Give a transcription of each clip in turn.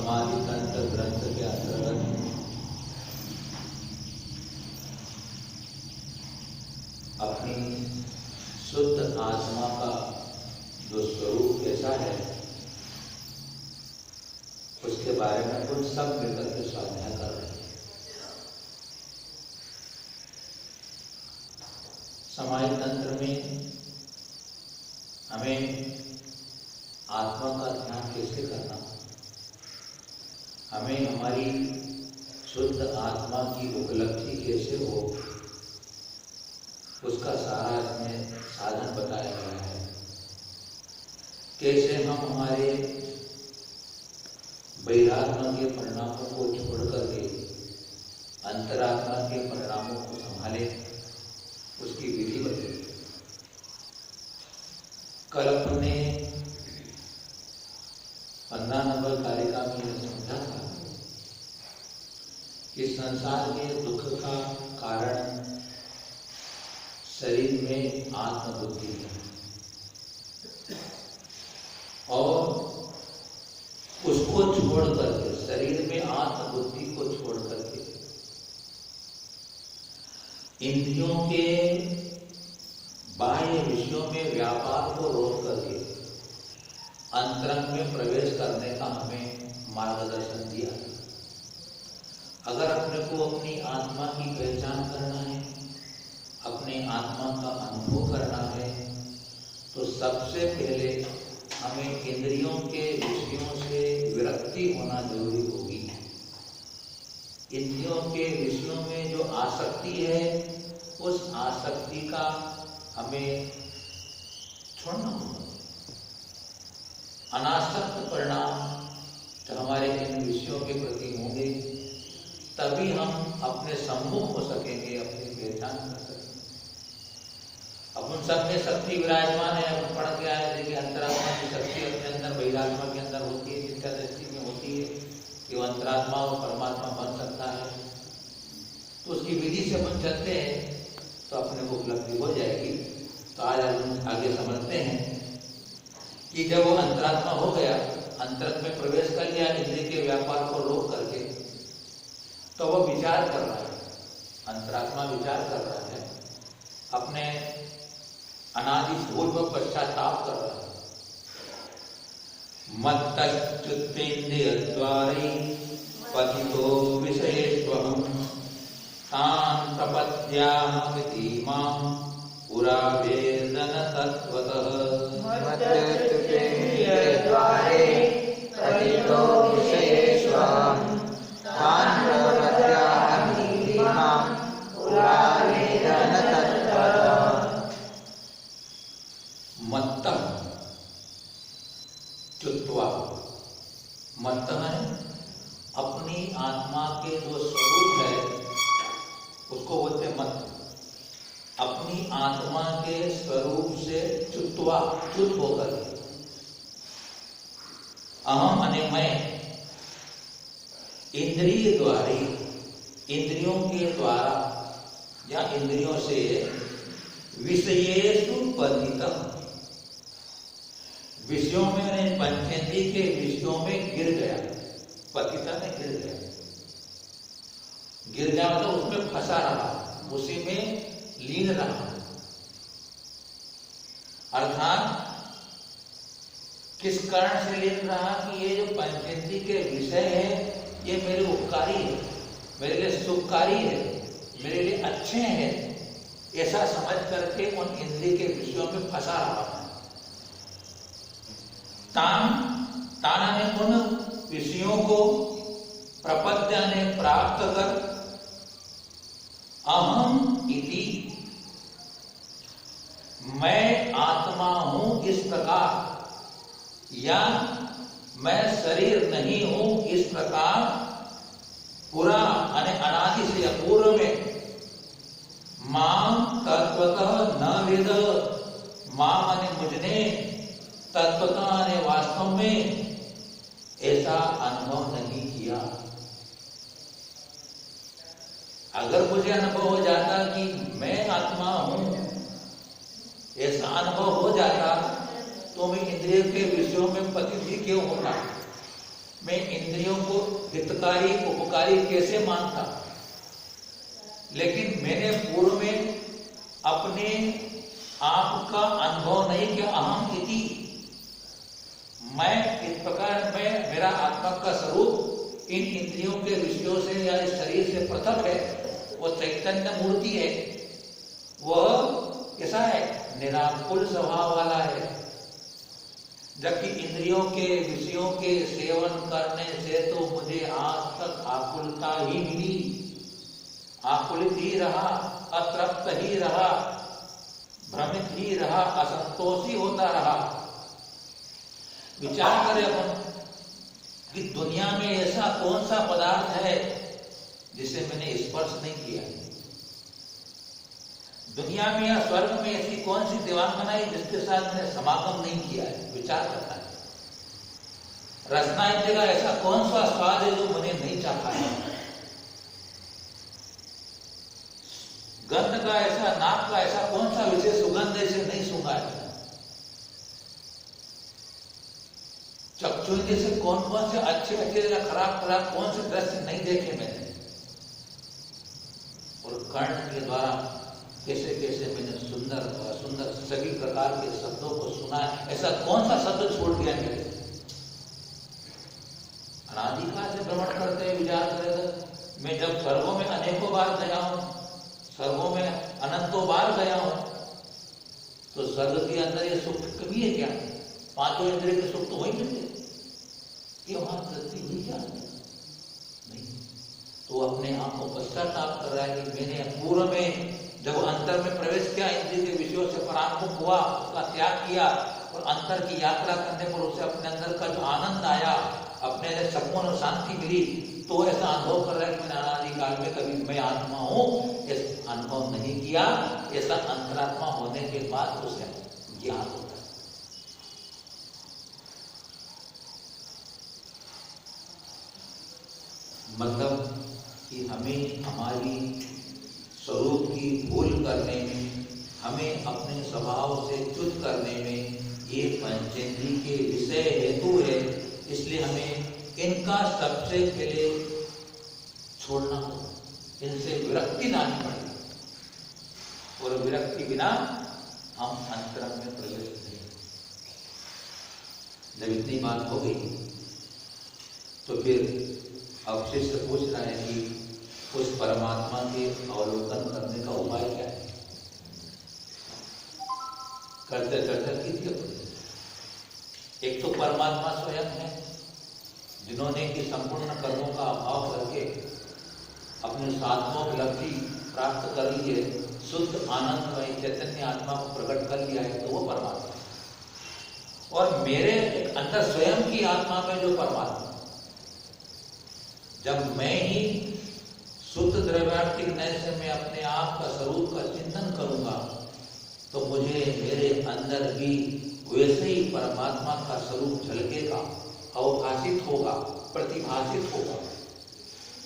समाधि तंत्र ग्रंथ के अंतर्गत अपनी शुद्ध आत्मा का जो स्वरूप कैसा है उसके बारे में कुछ सब मिलकर के स्वाध्याय कर रहे हैं। समाधि तंत्र में हमें आत्मा का ध्यान कैसे करना, हमें हमारी शुद्ध आत्मा की उपलब्धि कैसे हो, उसका सारा इसमें साधन बताया गया है। कैसे हम हमारे बहिरात्मा के परिणामों को छोड़ करके अंतरात्मा के परिणामों को संभाले, उसकी विधि बताई। कल अपने 15 नंबर कारिका में यह समझा था कि संसार के दुख का कारण शरीर में आत्मबुद्धि है और उसको छोड़ करके, शरीर में आत्मबुद्धि को छोड़ करके इंद्रियों के बाह्य विषयों में व्यापार को रोक करके अंतरंग में प्रवेश करने का हमें मार्गदर्शन दिया। अगर अपने को अपनी आत्मा की पहचान करना है, अपने आत्मा का अनुभव करना है, तो सबसे पहले हमें इंद्रियों के विषयों से विरक्ति होना जरूरी होगी। इंद्रियों के विषयों में जो आसक्ति है, उस आसक्ति का हमें छोड़ना होगा। अनासक्त परिणाम जो हमारे इन विषयों के प्रति होंगे, तभी हम अपने सम्मुख हो सकेंगे, अपनी पहचान कर सकेंगे। अब उन सब में शक्ति विराजमान है। अपन पढ़ के आए थे कि अंतरात्मा की शक्ति अपने अंदर बहिरात्मा के अंदर होती है, जिसका दृष्टि में होती है कि वो अंतरात्मा और परमात्मा बन सकता है। तो उसकी विधि से अपन चलते हैं तो अपने को उपलब्धि हो जाएगी। तो आज हम आगे समझते हैं कि जब वो अंतरात्मा हो गया, अंतरंग में प्रवेश कर लिया इंद्रिय के व्यापार को रोक करके, तो वो विचार कर रहा है, अंतरात्मा विचार कर रहा है, अपने अनादि पूर्व पश्चाताप कर रहा है। मत्तच्युतेन्द्रियद्वारै पतितो विषयेष्वहं तान् प्रपद्यामिति मां पुरा वेदन तत्त्वतः। मत्तच्युतेन्द्रियद्वारै पतितो विषयेष्वहं तान् प्रपद्यामिति मां पुरा वेदन तत्त्वतः। मत्तः च्युत्वा, मत्तः है अपनी आत्मा के जो स्वरूप है उसको बोलते मत। अपनी आत्मा के स्वरूप से च्युत्वा, च्युत होकर, अहम अने मैं, इंद्रिय द्वारा, इंद्रियों के द्वारा या इंद्रियों से विषयेषु पतितः, विषयों में पंचेंद्रिय के विषयों में गिर गया। पतिता में गिर गया, गिर गया मतलब उसमें फंसा रहा, उसी में लीन रहा। अर्थात किस कारण से लीन रहा कि ये जो पंचेंद्रिय के विषय है ये मेरे उपकारी है, मेरे लिए सुखकारी है, मेरे लिए अच्छे हैं, ऐसा समझ करके उन इंद्रिय के विषयों में फंसा रहा है। ताना ने उन विषयों को प्रपद्य ने प्राप्त कर अहम इति, मैं आत्मा हूं इस प्रकार, या मैं शरीर नहीं हूं इस प्रकार, पुरा अने अनादि से अपूर्व में मां तत्वतः न वेद, मां माने मुझने, तत्वतः ने वास्तव में ऐसा अनुभव नहीं किया। अगर मुझे अनुभव हो जाता कि मैं आत्मा हूं, ऐसा अनुभव हो जाता तो मैं इंद्रिय के विषयों में पतित भी क्यों होता। मैं इंद्रियों को हितकारी उपकारी कैसे मानता, लेकिन मैंने पूर्व में अपने आप का अनुभव नहीं किया। अहम इति, मैं इस प्रकार में, मेरा आत्मा का स्वरूप इन इंद्रियों के विषयों से या इस शरीर से पृथक है। वो चैतन्य मूर्ति है, वह कैसा है, निराकुल स्वभाव वाला है। जबकि इंद्रियों के विषयों के सेवन करने से तो मुझे आज तक आकुलता ही मिली, आकुलित ही रहा, अतृप्त ही रहा, भ्रमित ही रहा, असंतोषी होता रहा। विचार करें अपन कि दुनिया में ऐसा कौन सा पदार्थ है जिसे मैंने स्पर्श नहीं किया है। दुनिया में या स्वर्ग में ऐसी कौन सी दीवानखना है जिसके साथ मैंने समागम नहीं किया है। विचार करना है। रसना इंद्रिय का ऐसा कौन सा स्वाद है जो मैंने नहीं चाखा है। गंध का ऐसा, नाक का ऐसा कौन सा विशेष सुगंध है जिसे नहीं सूंघा है। चक्षु इंद्रिय से कौन कौन से अच्छे अच्छे या खराब खराब कौन से दृश्य नहीं देखे मैंने। और कर्ण के द्वारा कैसे कैसे मैंने सुंदर सुंदर सभी प्रकार के शब्दों को सुना है। ऐसा कौन सा शब्द छोड़ दिया मेरे। अनादिकाल से भ्रमण करते हुए विचार करें, मैं जब स्वर्गों में अनेकों बार गया हूं, स्वर्गों में अनंतों बार गया हूं, तो स्वर्ग के अंदर ये सुख कभी है क्या? पांचों इंद्रिय के सुख तो वही मिलते, ये वहां वृत्ति हुई क्या नहीं। तो अपने आप को पश्चाताप कर रहा है कि मैंने पूर्व में जब अंतर में प्रवेश किया, इंद्रिय के विषयों से परामुख हुआ, उसका त्याग किया और अंतर की यात्रा करने पर उसे अपने अंदर का जो आनंद आया, अपने अंदर सुकून और शांति मिली, तो ऐसा अनुभव कर रहा है कि मैंने अनादिकाल में कभी मैं आत्मा हूं ऐसा अनुभव नहीं किया। ऐसा अंतरात्मा होने के बाद उसे ज्ञान होता है। मतलब कि हमें हमारी स्वरूप की भूल करने में, हमें अपने स्वभाव से च्युत करने में ये पंचेंद्रिय के विषय हेतु है। इसलिए हमें इनका सबसे पहले छोड़ना होगा, इनसे विरक्ति लानी पड़ेगी। और विरक्ति बिना हम अंतरंग में प्रवेश नहीं। जब इतनी बात हो गई तो फिर अब शिष्य पूछ रहा है कि उस परमात्मा के अवलोकन करने का उपाय क्या है। करते करते कितने एक तो परमात्मा स्वयं है, जिन्होंने कि संपूर्ण कर्मों का अभाव करके अपने साधनों की लब्धि प्राप्त कर ली है, शुद्ध आनंदमय चैतन्य आत्मा को प्रकट कर लिया है, तो वो परमात्मा है। और मेरे अंदर स्वयं की आत्मा में जो परमात्मा, जब मैं ही शुद्ध द्रव्यार्थिक नय से मैं अपने आप का स्वरूप का चिंतन करूंगा, तो मुझे मेरे अंदर भी वैसे ही परमात्मा का स्वरूप झलकेगा, अवभाषित होगा, प्रतिभाषित होगा।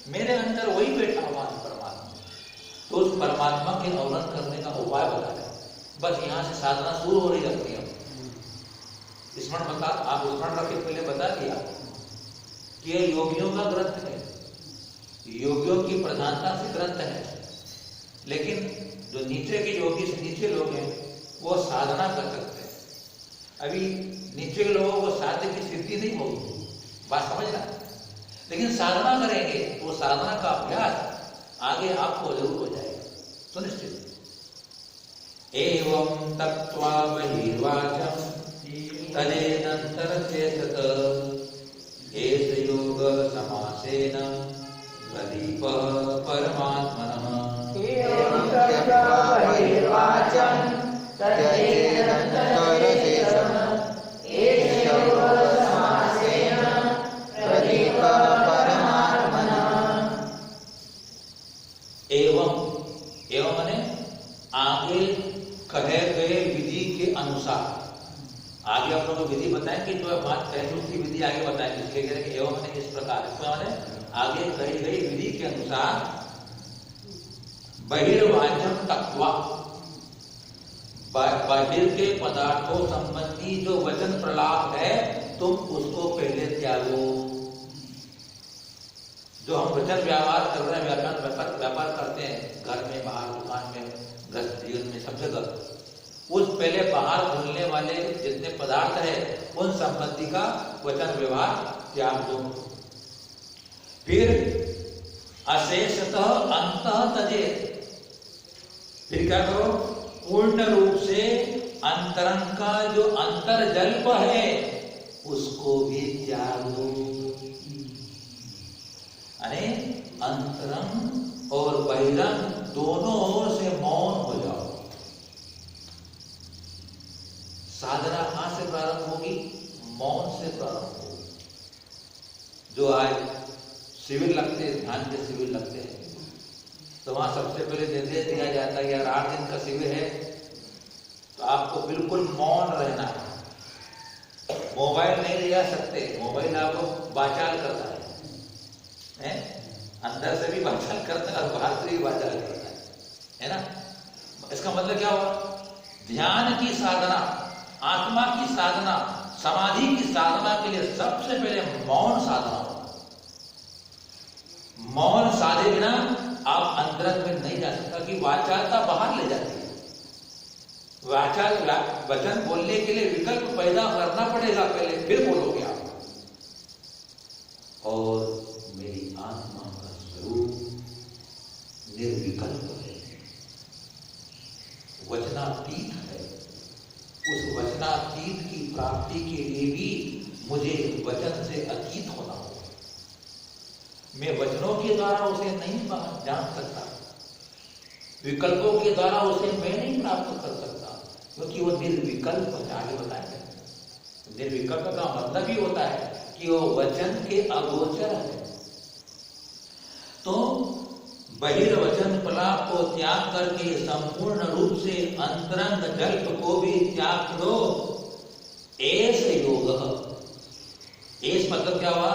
मेरे अंदर वही बैठा हुआ है परमात्मा। तो उस परमात्मा के अवलोकन करने का उपाय बताया। बस यहाँ से साधना शुरू हो रही लगती है। स्मरण बता, आप स्मरण रखे, पहले बता दिया कि यह योगियों का ग्रंथ है, योगियों की प्रधानता से ग्रंथ है। लेकिन जो नीचे के योगी से नीचे लोग हैं वो साधना कर सकते हैं। अभी नीचे के लोगों को साध्य की सिद्धि नहीं होगी, बात समझना। लेकिन साधना करेंगे तो वो साधना का अभ्यास आगे आपको जरूर हो जाएगा, सुनिश्चित। एवं तत्वा बहिर्वाचम तदेनंतर चेतत एष योग समासेन प्रदीप परमात्मनः। एवं त्यक्त्वा बहिर्वाचम् तदेनंतर चेतत एष योग समासेन प्रदीप परमात्मनः। एवं माने आगे कहे गए विधि के अनुसार। आगे आप लोगों को विधि बताएंगे, जो बात पहलू की विधि आगे बताएंगे। इसलिए कह रहे हैं एवं माने इस प्रकार, माने आगे कही गई विधि के अनुसार बहिर्वाचम तत्वा, बाहिर के पदार्थों संबंधी जो वचन प्रलाप है तुम उसको पहले त्यागो। जो हम वचन व्यवहार कर रहे हैं, व्यापार करते हैं, घर में, बाहर, दुकान में, गृहस्थ जीवन में, सब जगह, उस पहले बाहर बोलने वाले जितने पदार्थ है उन संपत्ति का वचन व्यवहार त्याग दो। फिर अशेषतः अंतः तजेत, फिर क्या करो, पूर्ण रूप से अंतरंग का जो अंतर्जल्प है उसको भी त्याग दो। अरे अंतरंग और बहिरंग दोनों ओर से मौन हो जाओ। साधना कहां से प्रारंभ होगी? मौन से प्रारंभ होगी। जो आज शिविर लगते हैं, ध्यान के शिविर लगते हैं, तो वहां सबसे पहले निर्देश दिया जाता है यार 8 दिन का शिविर है तो आपको बिल्कुल मौन रहना है, मोबाइल नहीं ले जा सकते, मोबाइल आपको बाचाल करता है? अंदर से भी बाचाल करता है और बाहर से भी बाचाल करता है ना? इसका मतलब क्या हुआ? ध्यान की साधना, आत्मा की साधना, समाधि की साधना के लिए सबसे पहले मौन साधना हो। मौन साधे बिना आप अंतरंग में नहीं जा सकता, कि वाचालता बाहर ले जाती है। वाचाल वचन बोलने के लिए विकल्प पैदा करना पड़ेगा पहले, फिर बोलोगे आप। और मेरी आत्मा का स्वरूप निर्विकल्प है, वचनातीत है। उस वचनातीत की प्राप्ति के लिए भी मुझे वचन से अतीत होना होगा। मैं वचनों के द्वारा उसे नहीं जान सकता, विकल्पों के द्वारा उसे मैं नहीं प्राप्त कर सकता, क्योंकि वो निर्विकल्प है। आगे बताएंगे। निर्विकल्प का मतलब ही होता है कि वो वचन के अगोचर है। तो बहिर्वचन प्रलाप को त्याग करके संपूर्ण रूप से अंतरंग जल्प को भी त्याग दो। एस योग, एस मतलब क्या हुआ?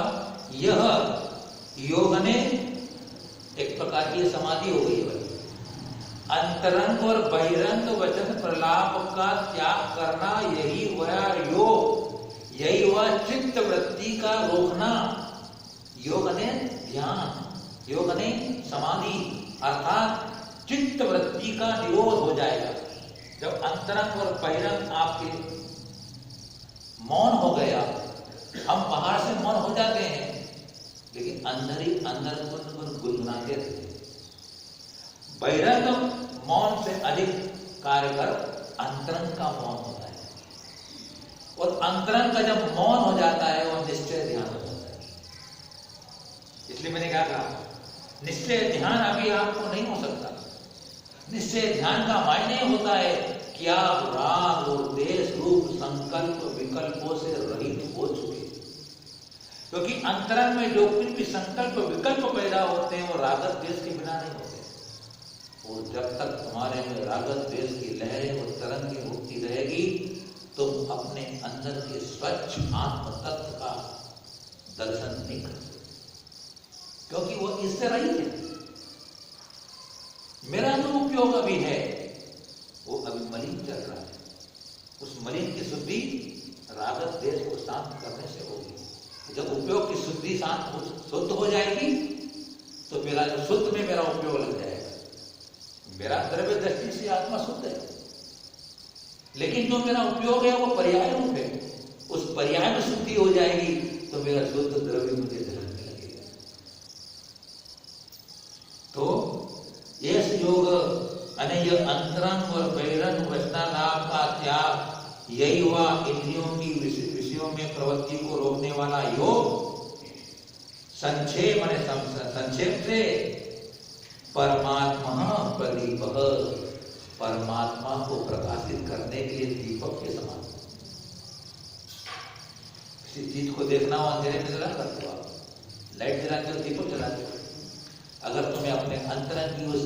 यह योग ने एक प्रकार की समाधि हो गई है। अंतरंग और बहिरंग वचन प्रलाप का त्याग करना, यही हुआ योग, यही हुआ चित्त वृत्ति का रोकना। योग ने ध्यान, योग ने समाधि, अर्थात चित्त वृत्ति का निरोध हो जाएगा। जब अंतरंग और बहिरंग आपके मौन हो गया, हम बाहर से मौन हो जाते हैं लेकिन अंदर ही अंदर गुनगुनाते रहते हैं। बहिरंग मौन से अधिक कार्य कर अंतरंग का मौन होता है, और अंतरंग का जब मौन हो जाता है वो निश्चय ध्यान हो जाता है। इसलिए मैंने क्या कहा, निश्चय ध्यान अभी आपको नहीं हो सकता। निश्चय ध्यान का मायने होता है कि आप राग और देश रूप संकल्प विकल्पों से रहित हो चुके, क्योंकि अंतरंग में जो कुछ भी संकल्प विकल्प पैदा होते हैं वो रागत देश के बिना नहीं होते। और जब तक तुम्हारे में रागत देश की लहरें और तरंगें उठती रहेगी, तुम अपने अंदर के स्वच्छ आत्म तत्व का दर्शन नहीं कर सकते, क्योंकि वो इससे रहित है। मेरा जो उपयोग अभी है वो अभी मलिन चल रहा है। उस मलिन की शुद्धि रागत देश को शांत करने से होगी। जब उपयोग की शुद्धि शांत शुद्ध हो जाएगी तो मेरा जो शुद्ध में मेरा उपयोग लग जाएगा। मेरा द्रव्य दृष्टि से आत्मा शुद्ध है, लेकिन जो मेरा उपयोग है वो पर्याय रूप है। उस पर्याय में शुद्धि हो जाएगी तो मेरा शुद्ध द्रव्य मुझे झलकने लगेगा। तो यह योग अनेय अंतरंग और बहिरंग वचनालाप का त्याग, यही हुआ इंद्रियों की विषयों में प्रवृत्ति को रोकने वाला योग। संक्षेप से परमात्मा प्रदीप, परमात्मा को प्रकाशित करने के लिए दीपक के समान। किसी चीज को देखना हो अंधेरे में जला करते हो, आप लाइट जलाते हो, दीपक जलाते हो। अगर तुम्हें अपने अंतरंग की उस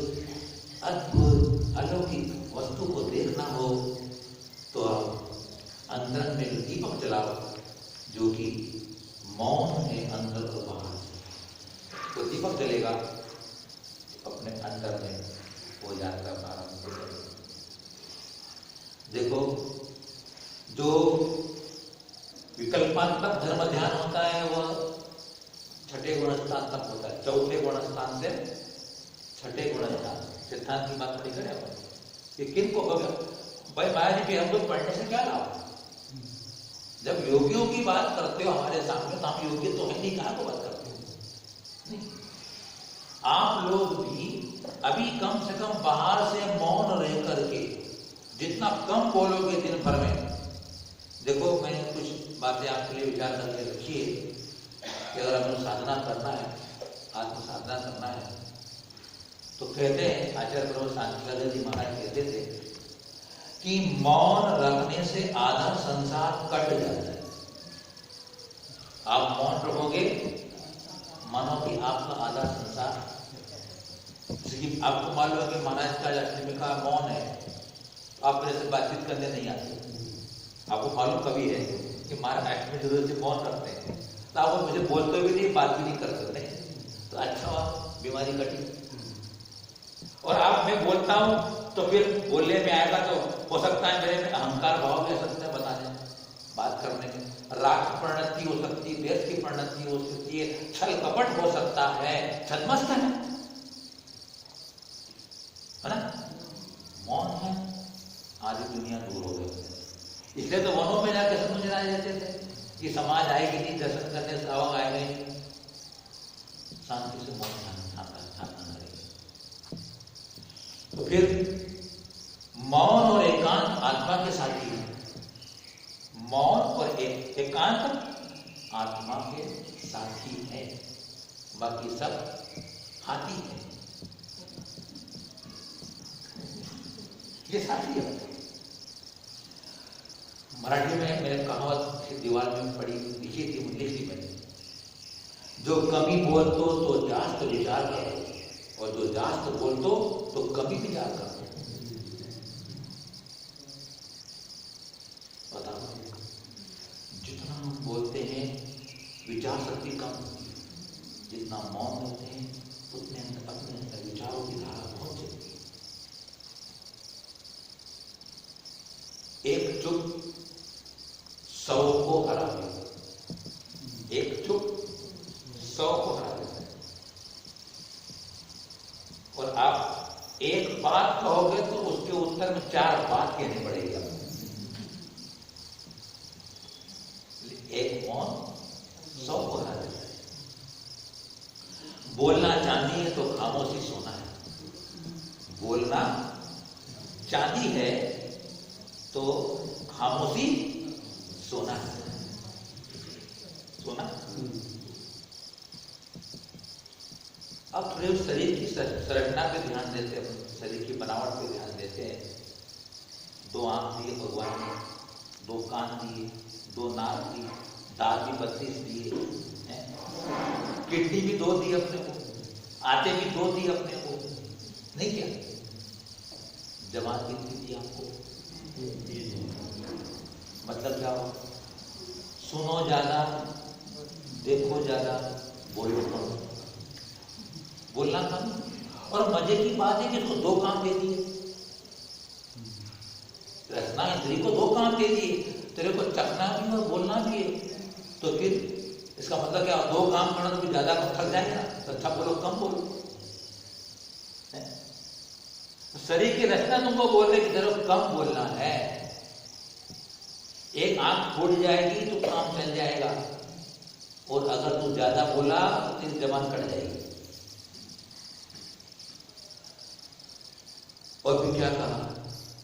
अद्भुत अलौकिक वस्तु को देखना हो तो आप अंतरंग में जो दीपक जलाओ, जो कि मौन है अंदर और बाहर, तो दीपक जलेगा, अपने अंदर में वो यात्रा प्रारंभ हो जाएगी। देखो, जो विकल्पात्मक धर्म ध्यान होता है वह छठे छठे गुणस्थान तक होता है, चौथे गुणस्थान से छठे गुणस्थान। सिद्धांत की बात नहीं करें अपन, ये किन को हो गया भाई माया जी भी हम लोग पढ़ने से क्या लाभ? जब योगियों की बात करते हो हमारे सामने तो हम योगी तो है नहीं, कहाँ को बात करते हो? नहीं, आप लोग भी अभी कम से कम बाहर से मौन रह करके जितना कम बोलोगे दिन भर में। देखो मैंने कुछ बातें आपके लिए विचार करके रखी है कि अगर हमें साधना करना है, आत्म साधना करना है, तो कहते हैं आचार्य प्रभु शांतिलाल जी महाराज कहते थे कि मौन रखने से आधा संसार कट जाता है। आप मौन रखोगे मानो कि आपका आधा संसार, आपको मालूम है कि महाराज का अष्टमी का मौन है, आप मेरे से बातचीत करने नहीं आते। आपको मालूम कभी है कि महाराज अष्टमी जरूर से मौन रखते हैं, तो आप मुझे बोलते भी नहीं, बात भी नहीं कर सकते, तो अच्छा बीमारी कटी। और आप मैं बोलता हूं तो फिर बोलने में आएगा तो हो सकता है मेरे में अहंकार भाव भी आ सकता है, बताने बात करने में राग की परिणति हो सकती है, देश की परिणति हो सकती है, छल कपट हो सकता है, छदमस्त है ना? मौन है, आधी दुनिया दूर हो गई। इसलिए तो वनों में जाकर समझ रहे जाते थे कि समाज आएगी नहीं, दर्शन करने सावक आएंगे, शांति से मौन तो फिर मौन और एकांत आत्मा के साथी है। मौन और एकांत आत्मा के साथी है, बाकी सब हाथी है। ये साथी है। मराठी में मैंने कहावत दीवार में पढ़ी लिखी थी, लिख ली मैंने, जो कमी बोलतो तो जास्त विचार करो और जो जास्त बोलतो तो कभी विचार करो। बताओ, जितना हम बोलते हैं विचार शक्ति कम होती है, जितना मौन होते हैं उतने अपने अंदर विचारों की धारा पहुंच जाती है। एक चुप 100 को हरा देता, एक चुप 100 को हरा देता है। और आप एक बात कहोगे तो उसके उत्तर में 4 बात कहनी पड़ेगी आपको। एक मौन 100 को हरा देता है। बोलना चांदी है तो खामोशी सोना है, बोलना चांदी है तो खामोशी सोना है। सोना अब थोड़े शरीर की संरचना पे ध्यान देते हैं, शरीर की बनावट पे ध्यान देते हैं। 2 आंख दिए भगवान ने, 2 कान दिए, 2 नाक दी, दांत भी 32 दिए, किडनी भी 2 दी अपने को, आते भी 2 दी अपने को, नहीं क्या? जवान कितनी दी आपको? मतलब क्या हो? सुनो ज्यादा, देखो ज्यादा, बोलो कम। बोलना कम। और मजे की बात है कि इसको 2 काम दे दिए, रचना इंद्री को 2 काम दे दिए, तेरे को चखना भी और बोलना भी है। तो फिर इसका मतलब क्या? 2 काम करना तो ज्यादा थक जाएगा, तो अच्छा बोलो कम बोलो। शरीर की रचना तुमको बोल रहे कि तेरे को कम बोलना है। एक आंख फूट जाएगी तो काम चल जाएगा, और अगर तू ज्यादा बोला तो तेरी जबान कट जाएगी। और फिर क्या कहा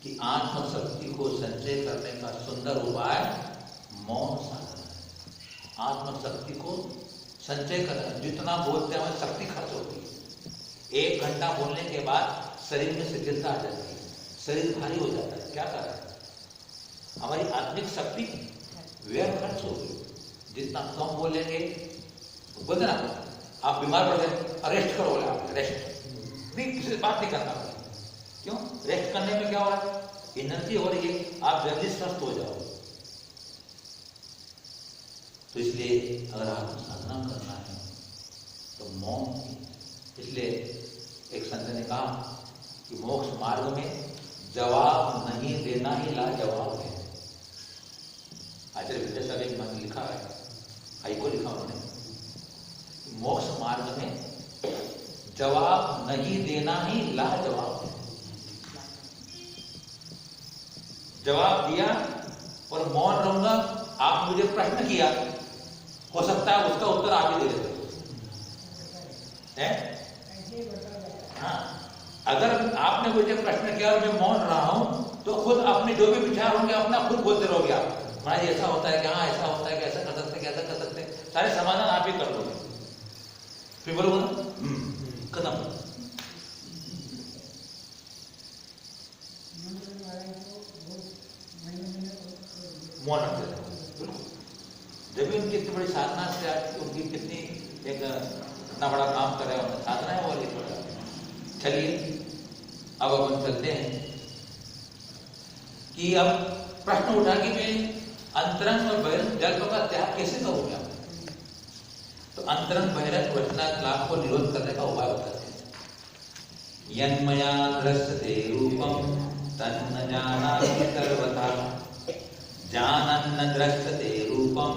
कि आत्मशक्ति को संचय करने का सुंदर उपाय मौन साधना है। आत्मशक्ति को संचय करना, जितना बोलते हैं शक्ति खर्च होती है। 1 घंटा बोलने के बाद शरीर में शिथिलता आ जाती है, शरीर भारी हो जाता है। क्या कर रहा है? हमारी आत्मिक शक्ति व्यर्थ खर्च होगी। जितना कम बोलेंगे, बोलते ना आप बीमार पड़ गए, अरेस्ट करो, बोले आप रेस्ट नहीं, किसी से बात नहीं करना। क्यों? रेस्ट करने में क्या हो रहा है? एनर्जी हो रही है, आप जल्दी स्वस्थ हो जाओ। तो इसलिए अगर आपको साधना करना है तो मौन। इसलिए एक संत ने कहा कि मोक्ष मार्ग में जवाब नहीं देना ही लाजवाब है। आचार्य विद्यासागर जी ने लिखा है, हाई को लिखा उन्होंने, मोक्ष नहीं देना ही लाजवाब है। जवाब दिया और मौन रहूंगा। आप मुझे प्रश्न किया, हो सकता है उसका उत्तर आप ही दे देते हैं। हाँ, अगर आपने मुझे प्रश्न किया और मैं मौन रहा हूं तो खुद अपने जो भी विचार होंगे अपना खुद बोलते रहोगे आप। महाराज ऐसा होता है कि हाँ ऐसा होता है, कैसा कर सकते, कैसा कर सकते, सारे समाधान आप ही कर दोगे। फिर बोलोगे ना खत्म। मौन रख देते बिल्कुल। जब भी उनकी इतनी बड़ी साधना से आज उनकी कितनी एक इतना बड़ा काम कर रहे हैं, साधना है वो वाली थोड़ा। चलिए अब अपन चलते हैं कि अब प्रश्न उठा कि मैं अंतरंग और बहिरंग जल्प का त्याग कैसे करूंगा। तो अंतरंग बहिरंग वासना लाभ को निरोध करने का उपाय बताते हैं। यन्मया दृश्यते रूपम तन्न जानामि सर्वथा, जानन्न दृश्यते रूपम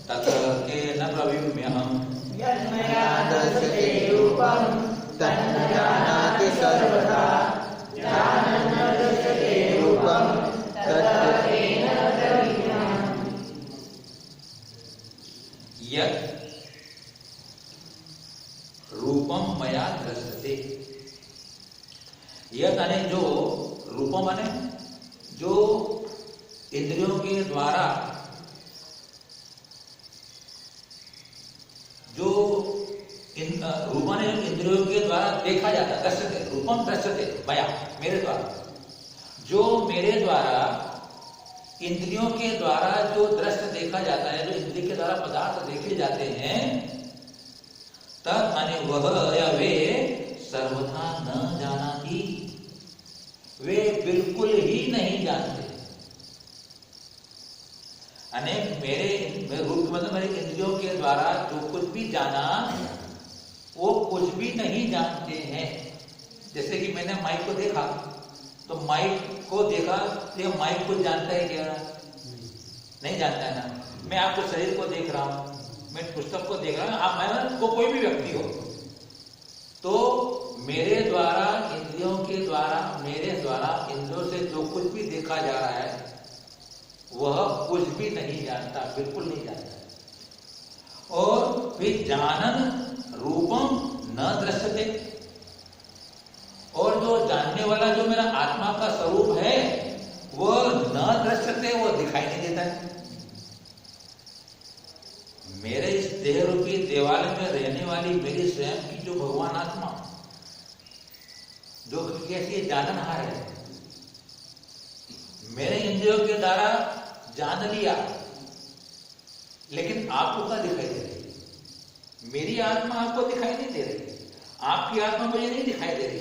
तत्र केन प्रविम्यहम्। यन्मया दृश्यते रूपं तन्न जानाति सर्वथा, जानन्न दृश्यते रूपं तत्र केन प्रविम्यहम्। यत् रूपम मया दृश्यते, यत् माने जो, रूपम माने जो इंद्रियों के द्वारा जो रूपाने इंद्रियों के द्वारा देखा जाता है। दृश्यते रूपम दृश्यते मया, मेरे द्वारा, जो मेरे द्वारा इंद्रियों के द्वारा जो दृश्य देखा जाता है, जो इंद्रिय के द्वारा पदार्थ देखे जाते हैं, तब माने वह या वे सर्वथा न जानाति, वे बिल्कुल ही नहीं जानते। अनेक मेरे रूप मतलब मेरे इंद्रियों के द्वारा जो कुछ भी जाना वो कुछ भी नहीं जानते हैं। जैसे कि मैंने माइक को देखा, तो माइक को देखा तो ये माइक को जानता है क्या? नहीं जानता है ना। मैं आपके शरीर को देख रहा हूं, मैं पुस्तक को देख रहा हूं, आप मैं को कोई भी व्यक्ति हो, तो मेरे द्वारा इंद्रियों के द्वारा, मेरे द्वारा इंद्रियों से जो कुछ भी देखा जा रहा है वह कुछ भी नहीं जानता, बिल्कुल नहीं जानता। और फिर जानन रूपम न दृश्यते, और जो जानने वाला जो मेरा आत्मा का स्वरूप है वह न दृश्यते, वो दिखाई नहीं देता है। मेरे इस देह रूपी देवालय में रहने वाली मेरी स्वयं की जो भगवान आत्मा, जो कैसी जाननहार है, मेरे इंद्रियों के द्वारा जान लिया, लेकिन आपको क्या दिखाई दे रही है? मेरी आत्मा आपको दिखाई नहीं दे रही, आपकी आत्मा मुझे नहीं दिखाई दे रही,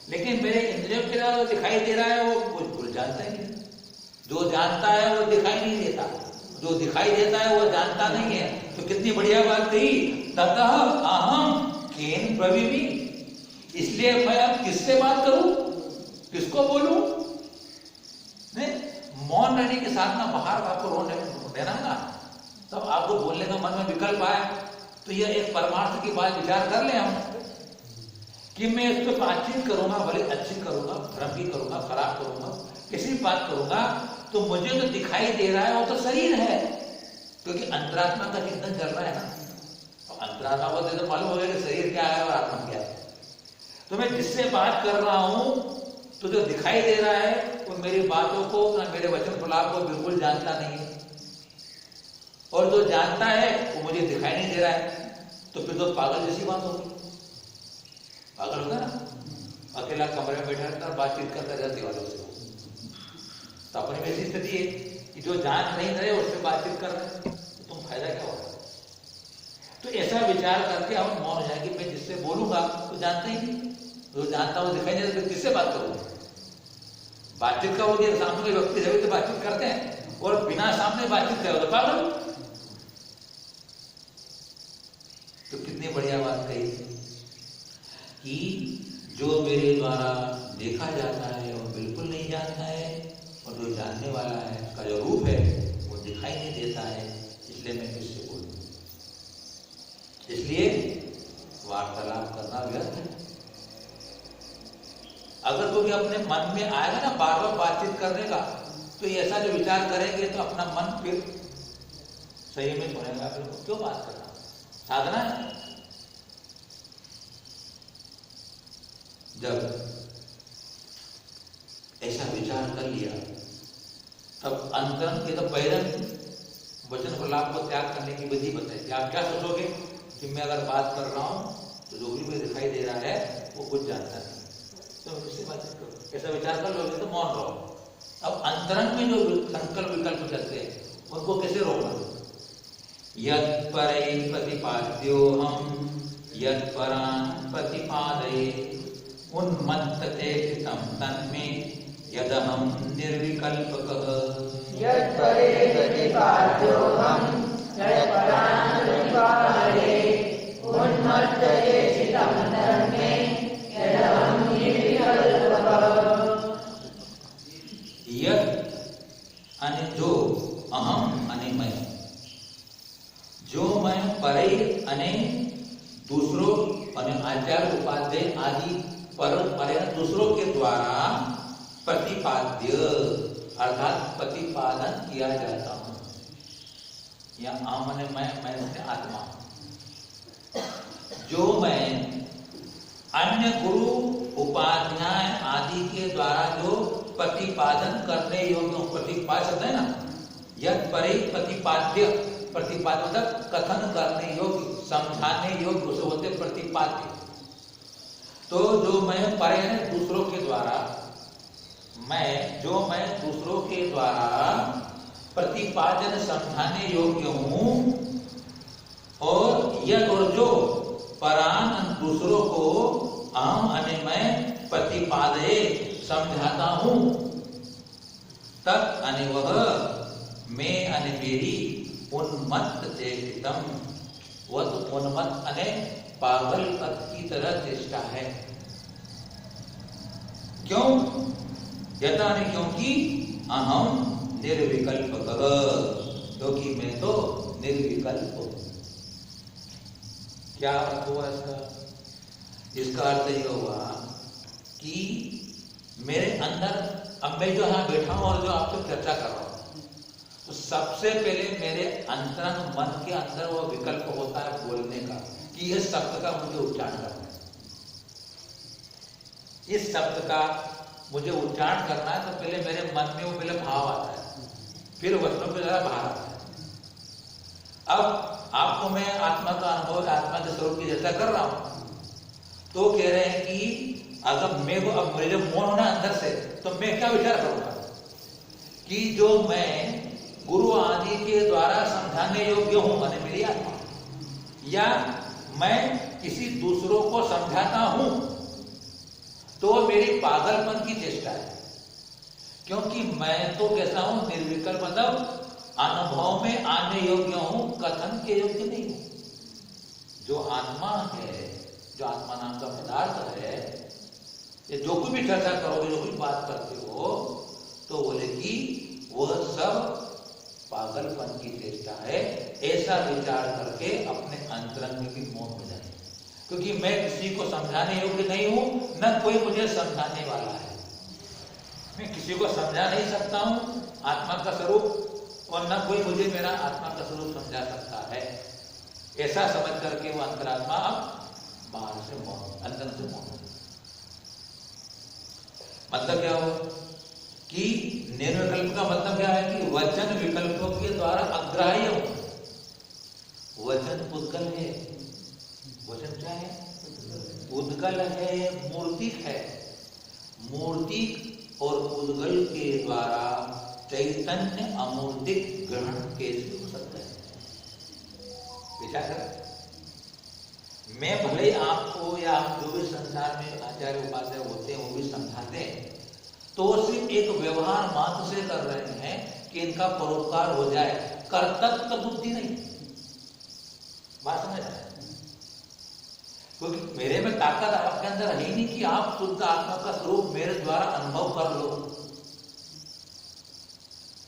लेकिन मेरे इंद्रियों के द्वारा दिखाई दे रहा है वो बिल्कुल जानता ही नहीं। जो जानता है वो दिखाई नहीं देता, जो दिखाई देता है वो जानता नहीं है। तो कितनी बढ़िया बात कही, ततः अहम केन प्रविमि। इसलिए मैं अब किससे बात करूं, किसको बोलूं? मौन रहने के साथ ना बाहर आपको रोने देना ना, तब आपको बोलने का मन में विकल्प आया तो यह एक परमार्थ की बात विचार कर ले हम कि मैं इस पर बातचीत करूंगा, भले अच्छी करूंगा, धर्म की करूंगा, खराब करूंगा, किसी भी बात करूंगा, तो मुझे तो दिखाई दे रहा है वो तो शरीर है, क्योंकि अंतरात्मा का चिंतन चल रहा है ना। तो अंतरात्मा को तो मालूम हो गया कि शरीर क्या है और आत्मा क्या है। तो मैं जिससे बात कर रहा हूं तो जो दिखाई दे रहा है वो मेरी बातों को, मेरे वचन प्रलाप को बिल्कुल जानता नहीं है, और जो जानता है वो मुझे दिखाई नहीं दे रहा है। तो फिर तो पागल जैसी बात होगी, पागल होगा ना। अकेला कमरे में बैठा रहता है, बातचीत करता रहती वालों से, तो अपनी वैसी स्थिति है कि जो जान नहीं रहे उससे बातचीत कर रहे, तो तुम फायदा क्या होगा? तो ऐसा विचार करके हम मौन हो जाएंगे। मैं जिससे बोलूंगा तो जानता ही नहीं, जो जानता वो दिखाई नहीं देता, किससे बात करूंगा? बातचीत का हो गया, सामने के व्यक्ति से तो बातचीत करते हैं, और बिना सामने बातचीत करे तो पागल। तो कितनी बढ़िया बात कही कि जो मेरे द्वारा देखा जाता है वो बिल्कुल नहीं जानता है, और जो जानने वाला है उसका जो रूप है वो दिखाई नहीं देता है, इसलिए मैं किससे बोलूं? इसलिए वार्तालाप करना व्यर्थ है। अगर कोई अपने मन में आएगा ना बार बार बातचीत करने का, तो ऐसा जो विचार करेंगे तो अपना मन फिर संयमित होनेगा। फिर क्यों बात करना, साधना है। जब ऐसा विचार कर लिया तब अंतरंग के तो पहले वचन प्रलाप को त्याग करने की विधि बताई कि आप क्या सोचोगे कि मैं अगर बात कर रहा हूं तो जो भी मुझे दिखाई दे रहा है वो कुछ जानता नहीं, तो उससे बातचीत करो। ऐसा विचार कर लोगे तो मौन रहो। अब अंतरंग में जो संकल्प विकल्प चलते हैं उनको कैसे रोकना? यत् परे प्रतिपाद्यो हम यत् परान प्रतिपादये उन्मत्तते चित्तं तन्मे यदहं निर्विकल्पकः। यत् परे प्रतिपाद्योऽहं यत् परान् प्रतिपादये उन्मत्तते चित्तं तन्मे यदहं निर्विकल्पकः। यत् अने जो, अहम अने मैं, जो मैं परे अने दूसरों अने आचार्य उपाध्याय आदि पर परे दूसरों के द्वारा प्रतिपाद्य अर्थात प्रतिपादन किया जाता हूं। या आम ने मैं से आत्मा, जो मैं अन्य गुरु उपाध्याय आदि के द्वारा जो प्रतिपादन करने योग्य, प्रतिपादन है ना, यद परे प्रतिपाद्य, प्रतिपादन कथन करने योग्य, समझाने योग्य उसे होते प्रतिपाद्य। तो जो मैं परे है दूसरों के द्वारा, मैं जो मैं दूसरों के द्वारा प्रतिपादन समझाने योग्य हूं, और यह और जो परान दूसरों को अहम अने मैं प्रतिपादये समझाता हूं, तब अने वह मैं अने मेरी उन्मत्त चेष्टितम, वह तो उन्मत्त अने पागल पद की तरह चेष्टा है। क्यों? यथा नहीं, क्योंकि अहम निर्विकल्पकः, क्योंकि मैं तो निर्विकल्प हूं। क्या अर्थ हुआ इसका? इसका अर्थ यह हुआ कि मेरे अंदर, अब मैं जो यहां बैठा हूं और जो आपसे चर्चा कर रहा हूं, तो सबसे पहले मेरे अंतरंग मन के अंदर वो विकल्प होता है बोलने का कि इस शब्द का मुझे उच्चारण करना है, इस शब्द का मुझे उच्चारण करना है। तो पहले मेरे मन में वो पहले भाव आता है, फिर वचनों पे जरा बाहर आता है। अब आपको मैं आत्मा का अनुभव, आत्मा के स्वरूप की चर्चा कर रहा हूं, तो कह रहे हैं कि अगर मैं को, अब मुझे मौन होना अंदर से, तो मैं क्या विचार करूंगा कि जो मैं गुरु आदि के द्वारा समझाने योग्य हूं, माने मेरी आत्मा, या मैं किसी दूसरों को समझाता हूं, तो मेरी पागलपन की चेष्टा है। क्योंकि मैं तो कैसा हूं? निर्विकल्प, मतलब अनुभव में आने योग्य हूं, कथन के योग्य नहीं हूं। जो आत्मा है, जो आत्मा नाम का पदार्थ है, ये जो कुछ भी चर्चा करोगे, जो कुछ बात करते हो, तो बोले कि वह सब पागलपन की चेष्टा है। ऐसा विचार करके अपने अंतरंग में भी मौन हो जाए, क्योंकि मैं किसी को समझाने योग्य नहीं हूं, न कोई मुझे समझाने वाला है। मैं किसी को समझा नहीं सकता हूं आत्मा का स्वरूप, और न कोई मुझे मेरा आत्मा का स्वरूप समझा सकता है। ऐसा समझ करके वो अंतरात्मा अब बाहर से मौन, अंदर से मौन। मतलब क्या हुआ कि निर्विकल्प का मतलब क्या है कि वचन विकल्पों के द्वारा अग्राह्य हूं। वचन उद्गल है, वचन क्या है? उद्गल है, मूर्तिक है। मूर्तिक और उद्गल के द्वारा चैतन्य अमूर्तिक ग्रहण कैसे हो सकता है? विचार कर। मैं भले आपको या आप जो भी संसार में आचार्य उपाध्याय होते हैं वो भी समझाते हैं, तो सिर्फ एक व्यवहार मात्र से कर रहे हैं कि इनका परोपकार हो जाए, कर्तव्य बुद्धि नहीं। बात समझ आए? क्योंकि मेरे में ताकत आपके अंदर है ही नहीं कि आप शुद्ध आत्मा का स्वरूप मेरे द्वारा अनुभव कर लो।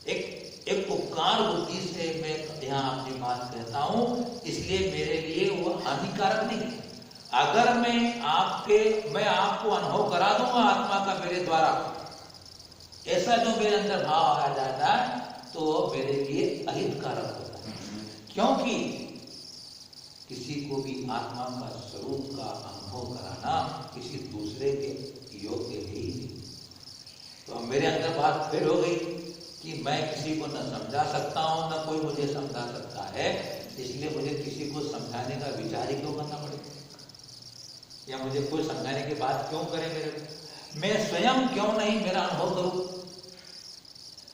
एक उपकार बुद्धि से मैं यहाँ अपनी बात कहता हूं, इसलिए मेरे लिए वो हानिकारक नहीं है। अगर मैं आपको अनुभव करा दूंगा आत्मा का मेरे द्वारा, ऐसा जो मेरे अंदर भाव आ जाता है तो मेरे लिए अहितकारक होता है। क्योंकि किसी को भी आत्मा का स्वरूप का अनुभव कराना किसी दूसरे के योग्य ही नहीं। तो अब मेरे अंदर बात फिर हो गई कि मैं किसी को न समझा सकता हूं, न कोई मुझे समझा सकता है, इसलिए मुझे किसी को समझाने का विचार ही क्यों करना पड़ेगा, या मुझे कोई समझाने की बात क्यों करे मेरे को? मैं स्वयं क्यों नहीं मेरा अनुभव करूं?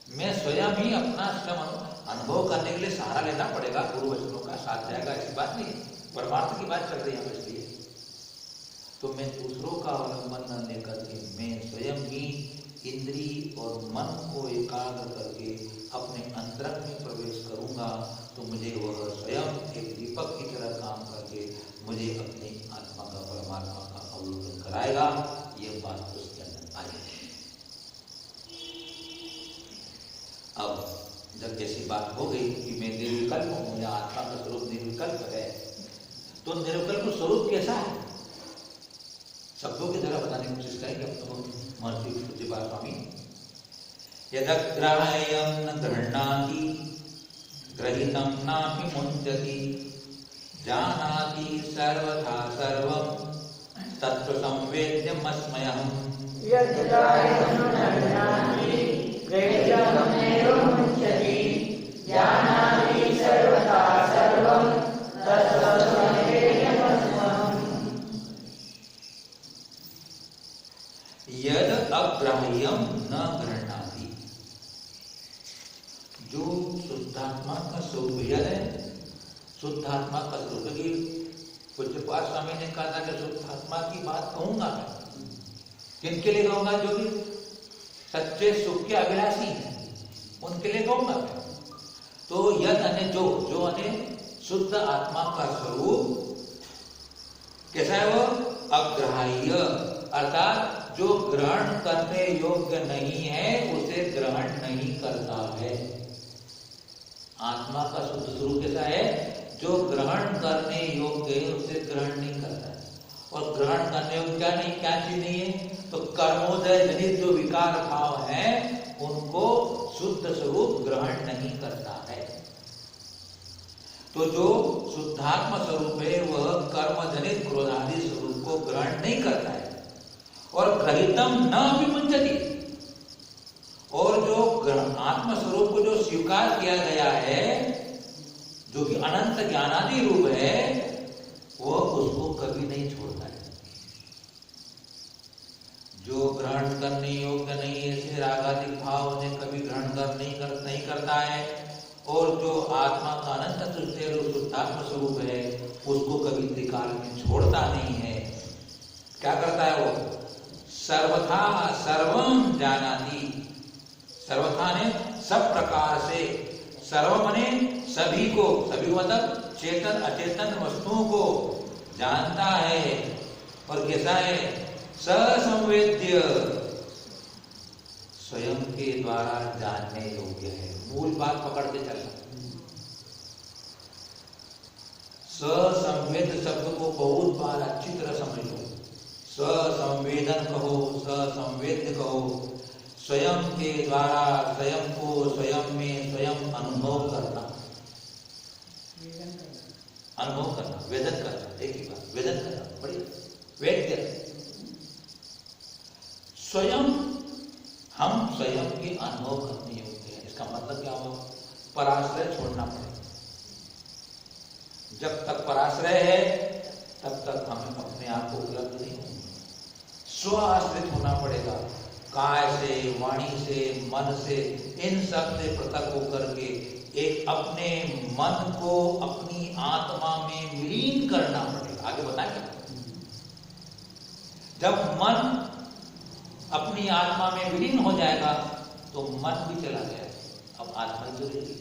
मैं स्वयं ही अपना स्वयं अनुभव करने के लिए सहारा लेना पड़ेगा। गुरु वचनों का साथ जाएगा, ऐसी बात नहीं, परमार्थ की बात चल रही है। इसलिए तो मैं दूसरों का अवलंबन न लेकर के मैं स्वयं ही इंद्रिय और मन को एकाग्र करके अपने अंतरंग में प्रवेश करूंगा, तो मुझे वह स्वयं एक दीपक की तरह काम करके मुझे अपनी आत्मा का, परमात्मा का अवलोकन कराएगा। ये बात उसके अंदर आई। अब जब जैसी बात हो गई कि मैं निर्विकल्प हूं, मुझे आत्मा का स्वरूप निर्विकल्प है, तो निर्विकल्प स्वरूप कैसा है शब्दों की तरह बताने की कोशिश करेंगे महर्षि पूज्यपाद स्वामी। यदग्राह्यं न गृह्णाति ग्रहीतं नापि मुञ्चति जानाति सर्वथा सर्वं तत्त्व संवेद्यमस्मयम्। यदग्राह्यं न गृह्णाति ग्रहीतं नैव मुञ्चति जानाति सर्वथा सर्वं तत्त्व संवेद्यमस्मयम्। यद अग्राह्यं न गृह्णाति, जो शुद्धात्मा का स्वरूप है, शुद्धात्मा का स्वरूप। पूज्यपाद स्वामी ने कहा था कि शुद्धात्मा की बात कहूंगा मैं, किनके लिए कहूंगा? जो भी सच्चे सुख के अभिलाषी हैं उनके लिए कहूंगा मैं। तो यद अने जो अने शुद्ध आत्मा का स्वरूप कैसा है? वो अग्राह्य, अर्थात जो ग्रहण करने योग्य नहीं है उसे ग्रहण नहीं करता है। आत्मा का शुद्ध स्वरूप कैसा है? जो ग्रहण करने योग्य है उसे ग्रहण नहीं करता है। और ग्रहण करने योग्य क्या चीज नहीं है? तो कर्मोदय जनित जो विकार भाव है उनको शुद्ध स्वरूप ग्रहण नहीं करता है। तो जो शुद्धात्मा स्वरूप है वह कर्म जनित क्रोधादि स्वरूप को ग्रहण नहीं करता है। और ग्रहीतम न भी मुंचति, और जो आत्म स्वरूप को जो स्वीकार किया गया है, जो कि अनंत ज्ञानादि रूप है, वह उसको कभी नहीं छोड़ता है। जो ग्रहण करने योग्य नहीं है, ऐसे रागादिक भाव उन्हें कभी ग्रहण नहीं करता है। और जो आत्मा का अनंत शुद्धात्म स्वरूप है उसको कभी त्रिकाल में छोड़ता नहीं है। क्या करता है वो? सर्वथा सर्वं जानाति, सर्वथा ने सब प्रकार से, सर्व मने सभी को, सभी मतलब चेतन अचेतन वस्तुओं को जानता है। और कैसा है? ससंवेद्य, स्वयं के द्वारा जानने योग्य है। मूल बात पकड़ के चलना। ससंवेद शब्द को बहुत बार अच्छी तरह समझ लो। ससंवेदन कहो, ससंवेद्य कहो, स्वयं के द्वारा स्वयं को स्वयं में स्वयं अनुभव करना, अनुभव करना, वेदन करना। एक ही बात, वेदन करना, बढ़िया, वेद्य। स्वयं हम स्वयं के अनुभव करने योग्य है। इसका मतलब क्या होगा? पराश्रय छोड़ना पड़ेगा। जब तक पराश्रय है तब तक हमें अपने आप को उपलब्ध नहीं होंगे। स्व आश्रित होना पड़ेगा, काय से, वाणी से, मन से, इन सब से पृथक होकर के एक अपने मन को अपनी आत्मा में विलीन करना पड़ेगा। आगे बताएंगे। जब मन अपनी आत्मा में विलीन हो जाएगा तो मन भी चला गया, अब आत्मा ही तो रहेगी।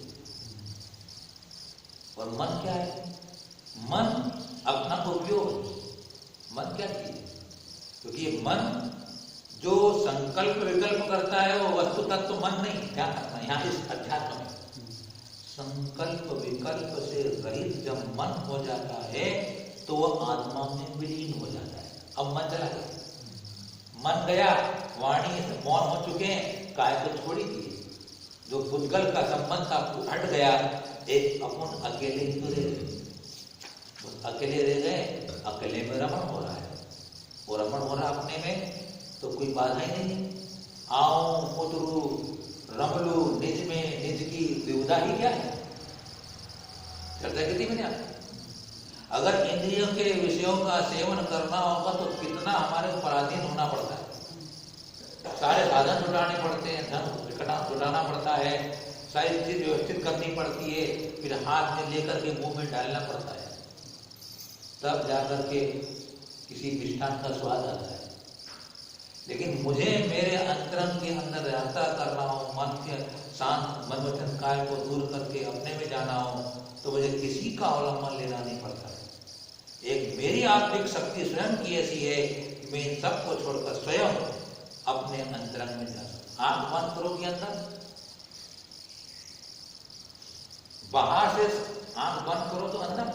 और मन क्या है? मन अपना उपयोग। मन क्या चीज है? क्योंकि मन जो संकल्प विकल्प करता है वो वस्तु तत्व मन नहीं। क्या करना है यहाँ इस अध्यात्म में? संकल्प विकल्प से रहित जब मन हो जाता है तो वो आत्मा में विलीन हो जाता है। अब मन चला गया, मन गया, वाणी से मौन हो चुके हैं, काय को छोड़ ही दिए, जो पुद्गल का संबंध था वो हट गया, एक अपन अकेले ही तो रह गए, अकेले रह गए, अकेले में रमण हो रहा है, वो रमण हो रहा अपने में तो कोई बाधा ही नहीं। आओ उतरू रमलू निज में, निज की विविधा ही क्या है, चर्चा की थी मैंने आपको। अगर इंद्रियों के विषयों का सेवन करना होगा तो कितना हमारे पराधीन होना पड़ता है, सारे साधन जुटाने पड़ते हैं, धन इकट्ठा जुटाना पड़ता है, सारी चीज व्यवस्थित करनी पड़ती है, फिर हाथ में लेकर के मुंह में डालना पड़ता है, तब जाकर के किसी मिष्ठान का स्वाद आता है। लेकिन मुझे मेरे अंतरंग के अंदर यात्रा करना हो, मन के शांत मन वचन काय को दूर करके अपने में जाना हो, तो मुझे किसी का अवलंबन लेना नहीं पड़ता है। एक मेरी आत्मिक शक्ति स्वयं की ऐसी है कि मैं इन सबको छोड़कर स्वयं अपने अंतरंग में जा सकता। आंख बंद करोगे अंदर, बाहर से आंख बंद करो तो अंदर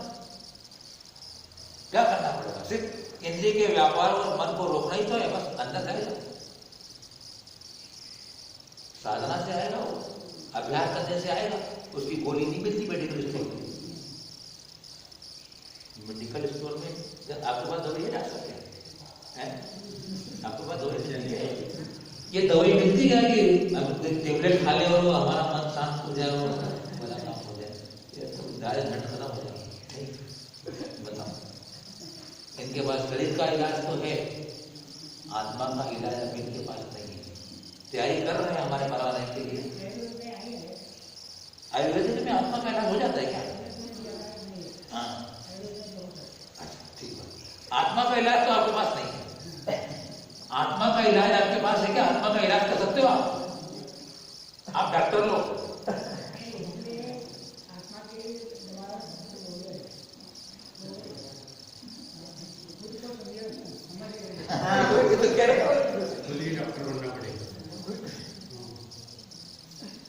क्या करना पड़ेगा? सिर्फ इंद्रिय के व्यापार और मन को रोकना ही तो है, बस अंदर जाएगा, साधना से आएगा, वो अभ्यास करने से आएगा। उसकी गोली नहीं मिलती मेडिकल स्टोर में, मेडिकल स्टोर में आपके पास दवाई है डॉक्टर क्या है, आपके पास दवाई मिलती है, ये दवाई मिलती है कि टेबलेट खा ले और हमारा मन शांत हो जाए और बड़ा काम हो जाए, ये तो डायरेक्ट घट खत्म हो जाएगा। बताओ, इनके पास शरीर का इलाज तो है, आत्मा का इलाज अभी इनके पास नहीं है। तैयारी कर रहे हैं हमारे मरवाने के लिए। आयुर्वेदिक में आत्मा का इलाज हो जाता है क्या? हाँ, अच्छा ठीक है। आत्मा का इलाज तो आपके पास नहीं है, आत्मा का इलाज आपके पास है क्या? आत्मा का इलाज कर सकते हो आप डॉक्टर लोग।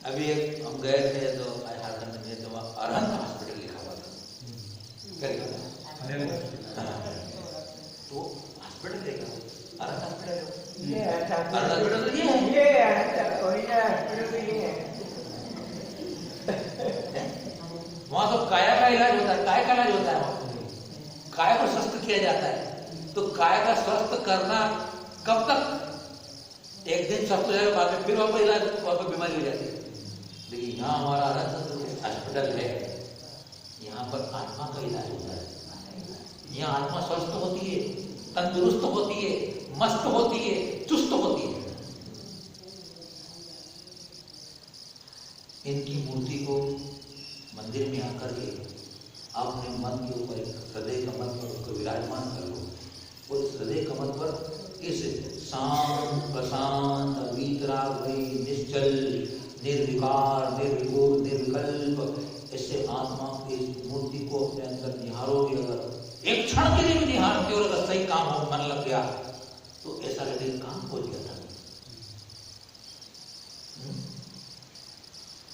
अभी एक हम गए थे तो झारखंड में, तो अरहंत हॉस्पिटल लिखा हुआ था, क्या लिखा था? तो हॉस्पिटल देखा, अरहंत हॉस्पिटल है, अरहंत हॉस्पिटल तो ये है, वहां तो काया का इलाज होता है, काय का इलाज होता है, वहां काय को स्वस्थ किया जाता है। तो काय का स्वस्थ करना कब तक? एक दिन स्वस्थ हो जाएगा, बाद में फिर वापस इलाज, वापस बीमारी हो जाती है। लेकिन यहाँ हमारा हॉस्पिटल है, यहाँ पर आत्मा का इलाज होता है। यहाँ आत्मा स्वस्थ होती है, तंदुरुस्त होती है, मस्त होती है, चुस्त होती है। इनकी मूर्ति को मंदिर में आकर के अपने मन के ऊपर एक हृदय कमल पर उसको विराजमान कर लो। उस हृदय कमल पर इस शांत प्रशांत वीतराग भई निश्चल निर्विकार निर्विभूर निर्विकल्प ऐसे आत्मा की मूर्ति को अपने अंदर निहारोगे, अगर एक क्षण के लिए भी निहारते हो, अगर सही काम हो, मन लग गया तो ऐसा लगे काम हो गया था।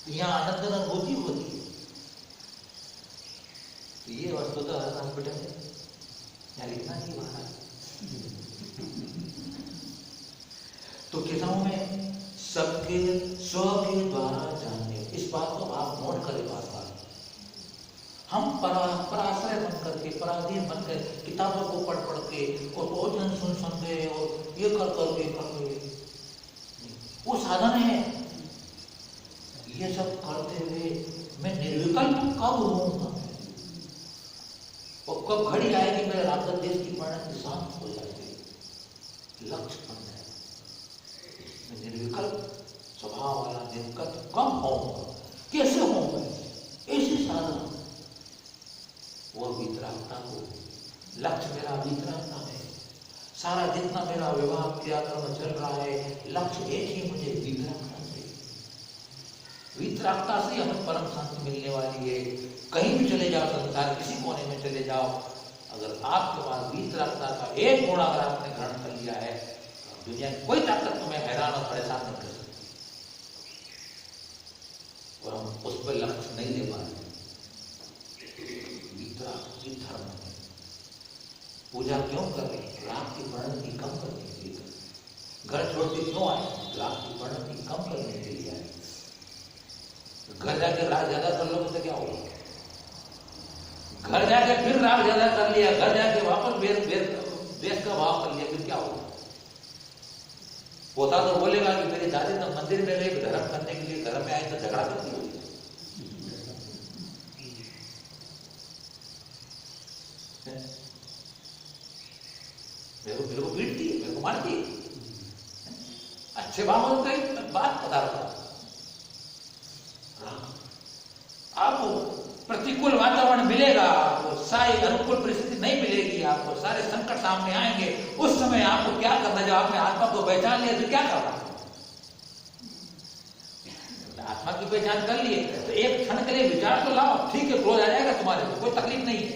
यहाँ आनंद अनुभूति होती है। तो ये वस्तु तो हर हॉस्पिटल है, यहाँ लिखना नहीं वहां। तो किसानों में सबके स्व के द्वारा जानने, इस बात को आप नोट करें बार बार। हम पराश्रय बन करके, पराधीन बन कर किताबों को पढ़ पढ़ के और भोजन सुन के और ये कर करके वो साधन है। ये सब करते हुए मैं निर्विकल्प कब होऊंगा, और कब घड़ी आएगी मेरे रात देश की परिणति शांत हो जाएगी, लक्ष्य बन जाए, मैं निर्विकल्प स्वभाव वाला निर्विकल्प कब होऊंगा, कैसे होऊंगा? ऐसे साधन वो वितरागता को, लक्ष्य मेरा वितरागता है। सारा जितना मेरा विवाह क्रियाक्रम चल रहा है, लक्ष्य एक ही, मुझे वितरागता से, वितरागता से हमें परम शांति मिलने वाली है। कहीं भी चले जाओ, संसार किसी कोने में चले जाओ, अगर आपके पास वितरागता का एक गुण अगर आपने ग्रहण कर लिया है, तो दुनिया की कोई ताकत तुम्हें हैरान और परेशान नहीं कर सकती। और हम उस पर लक्ष्य नहीं दे पा रहे। वितराग धर्म है, पूजा क्यों कर रहे हैं? राग की परिणति कम करने के लिए। घर छोड़ के क्यों आए? राग की परिणति कम करने के लिए आए। घर जाके राग ज्यादा कर लोगे तो क्या होगा? घर जाके फिर राग ज्यादा कर लिया, घर जाके वापस द्वेष का भाव कर लिया, फिर क्या होगा? पोता तो बोलेगा कि मेरी दादी तो मंदिर में गई धर्म करने के लिए, घर में आए तो झगड़ा करती होगी। मेरे को पीटती है, मेरे को मारती है। अच्छे भाव में कई बात बता रहा। आपको प्रतिकूल वातावरण मिलेगा, आपको सारी अनुकूल परिस्थिति नहीं मिलेगी, आपको सारे संकट सामने आएंगे। उस समय आपको क्या करना? जब आपने आत्मा को पहचान लिया तो क्या करना? आत्मा की पहचान कर लिए तो एक क्षण के लिए विचार तो लाओ, ठीक है क्रोध आ जाएगा तुम्हारे को, कोई तकलीफ नहीं है।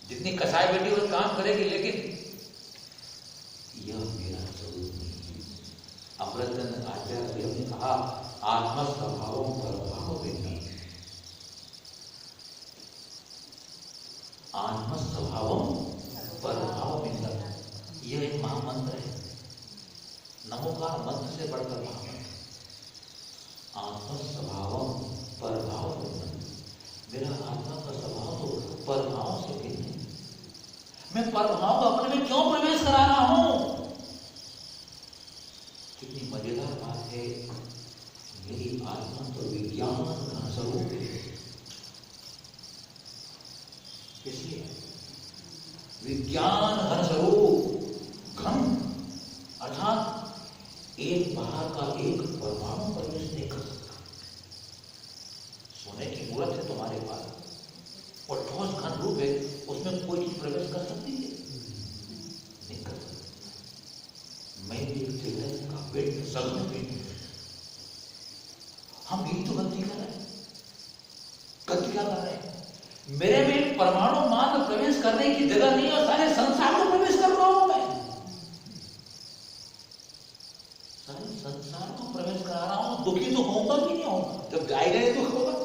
जितनी कसाई बेटी वो काम करेगी, लेकिन यह मेरा स्वरूप नहीं है। अमृतचंद आचार्य ने कहा आत्म स्वभावों पर भाव भिन्न, आत्म स्वभावों पर भाव भिन्न। यह एक महामंत्र है, नमोकार मंत्र से बढ़कर महामंत्र। आत्म स्वभावों पर भाव भिन्न, मेरा आत्मा का स्वभाव तो परभाव से भिन्न है। मैं परभाव को अपने में क्यों प्रवेश करा रहा हूं? कितनी मजेदार बात है। मेरी आत्मा तो विज्ञान का स्वरूप है। इसलिए विज्ञान घन स्वरूप, घन अर्थात एक बाहर का एक परमाणु प्रवेश नहीं कर सकता। सोने की मूर्त है तुम्हारे पास और ठोस घन रूप है, उसमें कोई चीज प्रवेश कर सकती है? नहीं कर सकती। मैं भी एक चैतन्य का पेट, सघन पेट। हम यही तो गलती कर रहे हैं। गलती क्या कर रहे हैं? मेरे में परमाणु मात्र प्रवेश करने की जगह नहीं और सारे संसार में प्रवेश कर रहा हूं मैं। सारे संसार में प्रवेश करा रहा हूं। दुखी तो होगा कि नहीं होगा? जब जाएगा ये दुख होगा।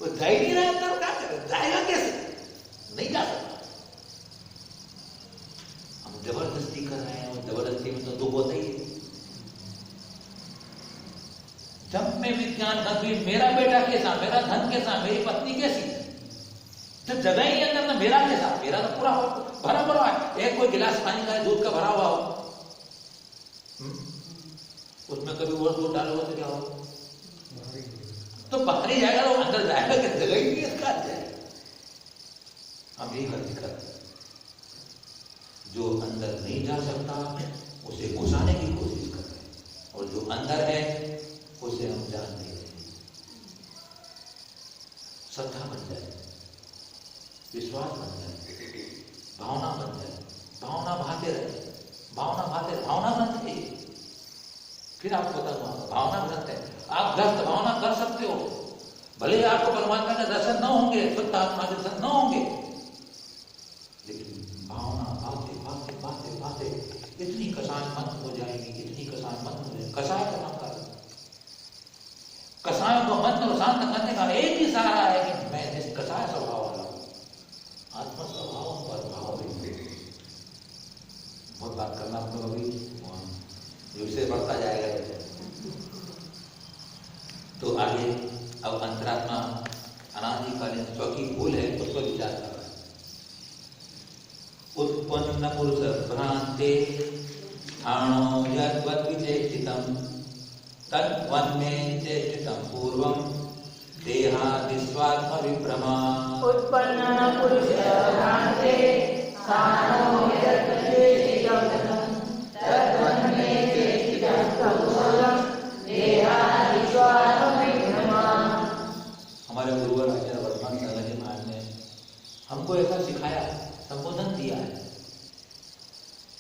वो जा ही नहीं रहा है, क्या करे? जाएगा कैसे? नहीं जा सकता। हम जबरदस्ती कर रहे हैं और जबरदस्ती में तो दुख होता ही है। जब मैं विज्ञान धन, मेरा बेटा कैसा, मेरा धन कैसा, मेरी पत्नी कैसी, जब जगह ही अंदर ना मेरा कैसा, मेरा तो पूरा भरा भरा है। एक कोई गिलास पानी का दूध का भरा हुआ हो, उसमें कभी और दूध डालोगे तो क्या होगा? तो बाहर ही जाएगा, तो अंदर जाएगा कि जगह ही नहीं इसका जाएगा। हम यही गलती करते हैं। जो अंदर नहीं जा सकता उसे घुसाने की कोशिश कर रहे हैं, और जो अंदर है उसे हम जान नहीं रहे। श्रद्धा बन जाए, विश्वास बन जाए, भावना बन जाए, भावना भाते रहे, भावना भाते रहे। भावना ग्रंथ है, फिर आपको बता दूंगा भावना ग्रंथ है। आप ग्रस्त भावना कर सकते हो, भले ही आपको परमात्मा के दर्शन न होंगे, शुद्ध आत्मा के दर्शन न होंगे, लेकिन भावना भाते भाते भाते भाते इतनी कसाय मत हो जाएगी, इतनी कसाय मत हो जाएगी। कसाय का नाम क्या? कसायों को मन और शांत करने का एक ही सहारा है कि मैं निष्कसाय स्वभाव वाला हूं, आत्म स्वभाव पर भाव भिन्न। बहुत बात करना आपको अभी विषय बढ़ता जाएगा। तो आगे अब अंतरात्मा अनादिकालीन चौकी भूल है, उस पर विचार कर रहा है। उत्पन्न पुरुष भ्रांते स्थाणो यद्वत् विचेष्टितम् तद्वन्मे चेष्टितं पूर्वं देहादिस्वात्म विभ्रमा। उत्पन्न पुरुष भ्रांते स्थाणो यद्वत् विचेष्टितं तद्वन्मे चेष्टितं पूर्वं देहादिस्वात्म विभ्रमा। हमारे गुरुवर आचार्य वर्तमान जी महाराज ने हमको ऐसा सिखाया, संबोधन दिया है।